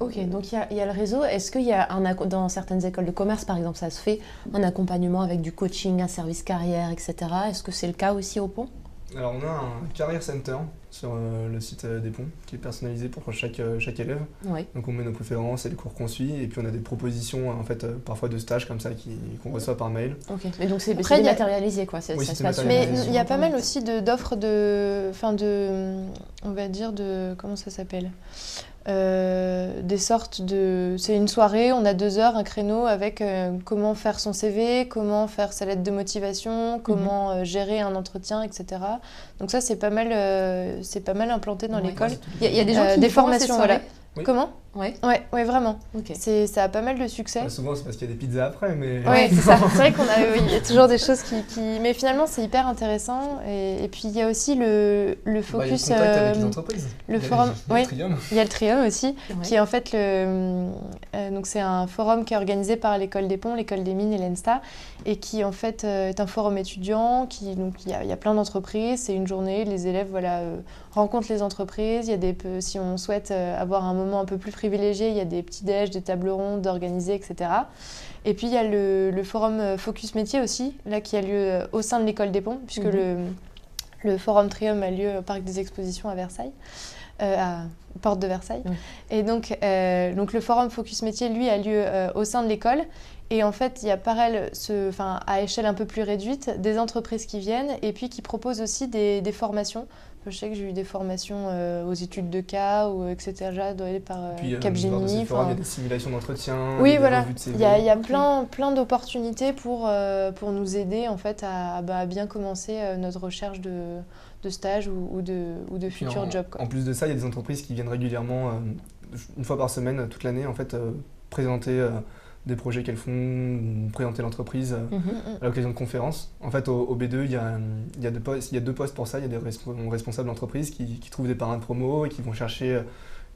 Ok, donc il y a le réseau. Est-ce qu'il y a, dans certaines écoles de commerce, par exemple, ça se fait un accompagnement avec du coaching, un service carrière, etc. Est-ce que c'est le cas aussi au Pont ? Alors on a un Career Center sur le site des Ponts qui est personnalisé pour chaque élève. Oui. Donc on met nos préférences et les cours qu'on suit et puis on a des propositions en fait parfois de stages comme ça qu'on reçoit par mail. Ok. Mais donc c'est dématérialisé quoi. Oui, ça se passe. Mais il y a pas mal aussi d'offres on va dire comment ça s'appelle, des sortes de... C'est une soirée, on a 2 heures, un créneau avec comment faire son CV, comment faire sa lettre de motivation, comment gérer un entretien, etc. Donc ça, c'est pas mal implanté dans l'école. Il y a des gens qui des font formations, voilà. Oui. Comment ? Ouais, vraiment. Okay. Ça a pas mal de succès. Souvent, c'est parce qu'il y a des pizzas après, mais... Oui, c'est ça. C'est vrai il y a toujours des choses qui... Mais finalement, c'est hyper intéressant. Et puis, il y a aussi le focus... il y a le contact avec les entreprises. Le forum... Il y a le Trium. Il y a le Trium aussi, qui est en fait donc c'est un forum qui est organisé par l'École des Ponts, l'École des Mines et l'ENSTA, et qui en fait est un forum étudiant. Donc il y a plein d'entreprises, c'est une journée, les élèves rencontrent les entreprises. Il y a si on souhaite avoir un moment un peu plus privilégié, il y a des petits déj, des tables rondes organisées, etc. Et puis il y a le forum Focus Métier aussi, là qui a lieu au sein de l'École des Ponts, puisque le forum Trium a lieu au Parc des Expositions à Versailles. À Porte de Versailles. Et donc le forum Focus Métier, lui, a lieu au sein de l'école. Et en fait, il y a à échelle un peu plus réduite, des entreprises qui viennent et puis qui proposent aussi des formations. Je sais que j'ai eu des formations aux études de cas, ou etc. par Capgemini. Il y a des simulations d'entretien. Oui, voilà. Il y a plein d'opportunités pour nous aider en fait à bien commencer notre recherche de stage ou de futurs jobs. En plus de ça, il y a des entreprises qui viennent régulièrement, une fois par semaine, toute l'année, en fait, présenter des projets qu'elles font, présenter l'entreprise à l'occasion de conférences. En fait, au B2, il y a 2 postes pour ça. Il y a des responsables d'entreprise qui trouvent des parrains de promo et qui vont chercher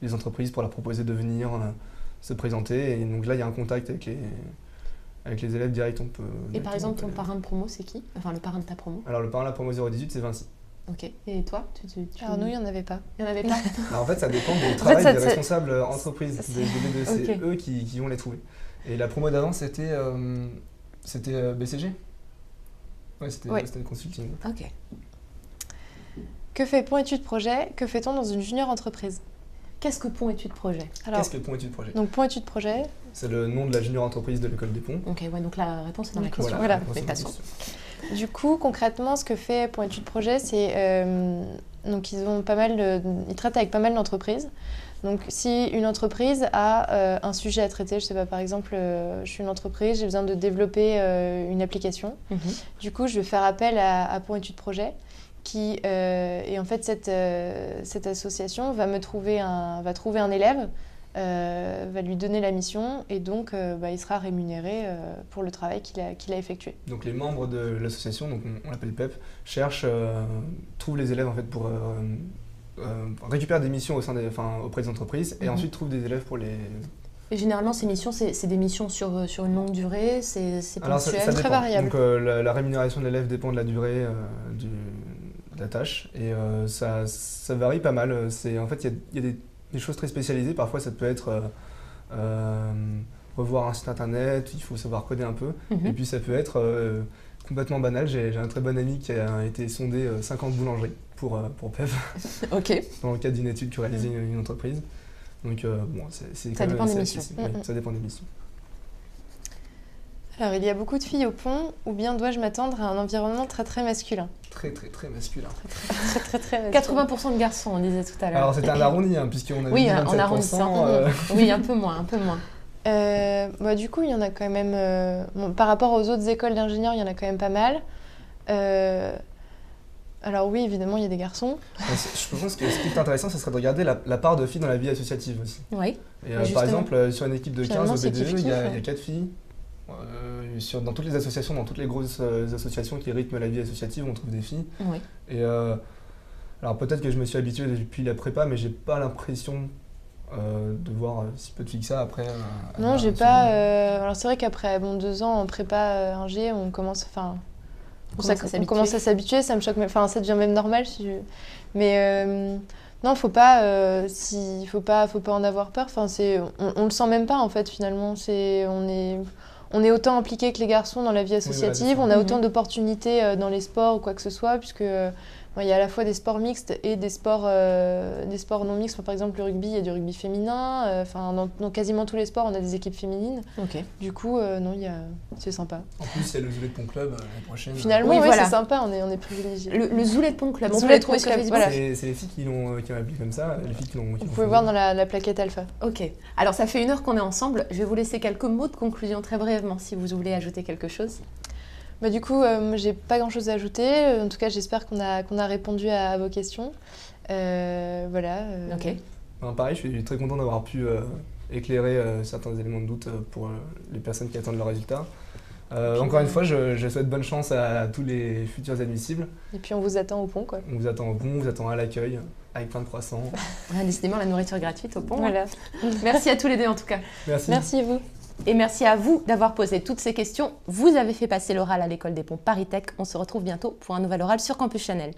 les entreprises pour leur proposer de venir se présenter. Et donc là, il y a un contact avec les élèves direct. Et par exemple, ton parrain de promo, c'est qui ? Enfin, le parrain de ta promo ? Alors, le parrain de la promo 018, c'est Vinci. Ok. Et toi Alors nous, il n'y en avait pas. Il n'y en avait pas. En fait, ça dépend du travail des responsables entreprises. Des B2, c'est eux qui vont les trouver. Et la promo d'avant, c'était BCG. C'était le consulting. Ok. Que fait Pont Études Projet ? Que fait-on dans une junior entreprise ? Qu'est-ce que Pont Études Projet ? Qu'est-ce que Pont Études Projet ? Donc Pont Études Projet. C'est le nom de la junior entreprise de l'école des Ponts. Ok, donc la réponse est dans la question. Voilà. Du Du coup, concrètement, ce que fait Pont Études Projet, c'est donc ils traitent avec pas mal d'entreprises. Donc, si une entreprise a un sujet à traiter, je sais pas, par exemple, je suis une entreprise, j'ai besoin de développer une application. Du coup, je vais faire appel à Pont Études Projet, et en fait, cette association va trouver un élève, va lui donner la mission, et donc il sera rémunéré pour le travail qu'il a effectué. Donc les membres de l'association, donc on l'appelle PEP, trouvent les élèves en fait pour récupérer des missions auprès des entreprises et ensuite trouvent des élèves pour les... Et généralement, ces missions, c'est des missions sur une longue durée, c'est ponctuel. Ça très variable. Donc la rémunération de l'élève dépend de la durée de la tâche et ça varie pas mal. En fait, il y a des choses très spécialisées. Parfois, ça peut être revoir un site internet, il faut savoir coder un peu. Et puis, ça peut être complètement banal. J'ai un très bon ami qui a été sondé 50 boulangeries pour PEP. Ok. Dans le cadre d'une étude que réalisait une entreprise. Donc, ça dépend des missions. Oui, ça dépend des missions. Alors, il y a beaucoup de filles au pont, ou bien dois-je m'attendre à un environnement très très masculin ? Très masculin. Très masculin. 80% de garçons, on disait tout à l'heure. Alors c'était un arrondi, puisqu'on avait oui, dit 27%. en arrondissant. Oui, un peu moins. Du coup, il y en a quand même... par rapport aux autres écoles d'ingénieurs, il y en a quand même pas mal. Alors oui, évidemment, il y a des garçons. Je pense que ce qui est intéressant, ce serait de regarder la part de filles dans la vie associative aussi. Oui. Et par exemple, sur une équipe de 15 au c'est BDE, kiff-kiff, il y a 4 filles. Dans toutes les associations, dans toutes les grosses associations qui rythment la vie associative, on trouve des filles. Oui. Et alors peut-être que je me suis habitué depuis la prépa, mais j'ai pas l'impression de voir si peu de filles que ça après. Non, j'ai pas... Alors c'est vrai qu'après 2 ans en prépa ingé, on commence... On commence à s'habituer, ça me choque, ça devient même normal. Mais non, faut pas en avoir peur. On le sent même pas en fait finalement. On est autant impliqué que les garçons dans la vie associative. Oui, on a autant d'opportunités dans les sports ou quoi que ce soit, puisque il y a à la fois des sports mixtes et des sports non mixtes. Par exemple, le rugby, il y a du rugby féminin. Dans quasiment tous les sports, on a des équipes féminines. Ok. Du coup, non, c'est sympa. En plus, il y a le Zoulet de Pont Club l'année prochaine. Finalement, Oui, voilà. c'est sympa, on est privilégiés. Le Zoulet de Pont Club, on peut Zoulet le de trouver Pont sur Club, Facebook. voilà. C'est les filles qui l'ont appelé comme ça, les filles qui l'ont. Vous pouvez voir dans la plaquette alpha. Ok. Alors, ça fait 1 heure qu'on est ensemble. Je vais vous laisser quelques mots de conclusion très brièvement si vous voulez ajouter quelque chose. Du coup, j'ai pas grand-chose à ajouter. En tout cas, j'espère qu'on a répondu à vos questions. Voilà. Ok. Pareil, je suis très content d'avoir pu éclairer certains éléments de doute pour les personnes qui attendent le résultat. Encore une fois, je souhaite bonne chance à tous les futurs admissibles. Et puis on vous attend au pont, quoi. On vous attend au pont, on vous attend à l'accueil, avec plein de croissants. Décidément, la nourriture gratuite au pont. Voilà. Merci à tous les deux en tout cas. Merci. Merci à vous. Et merci à vous d'avoir posé toutes ces questions. Vous avez fait passer l'oral à l'école des ponts Paris Tech. On se retrouve bientôt pour un nouvel oral sur Campus Chanel.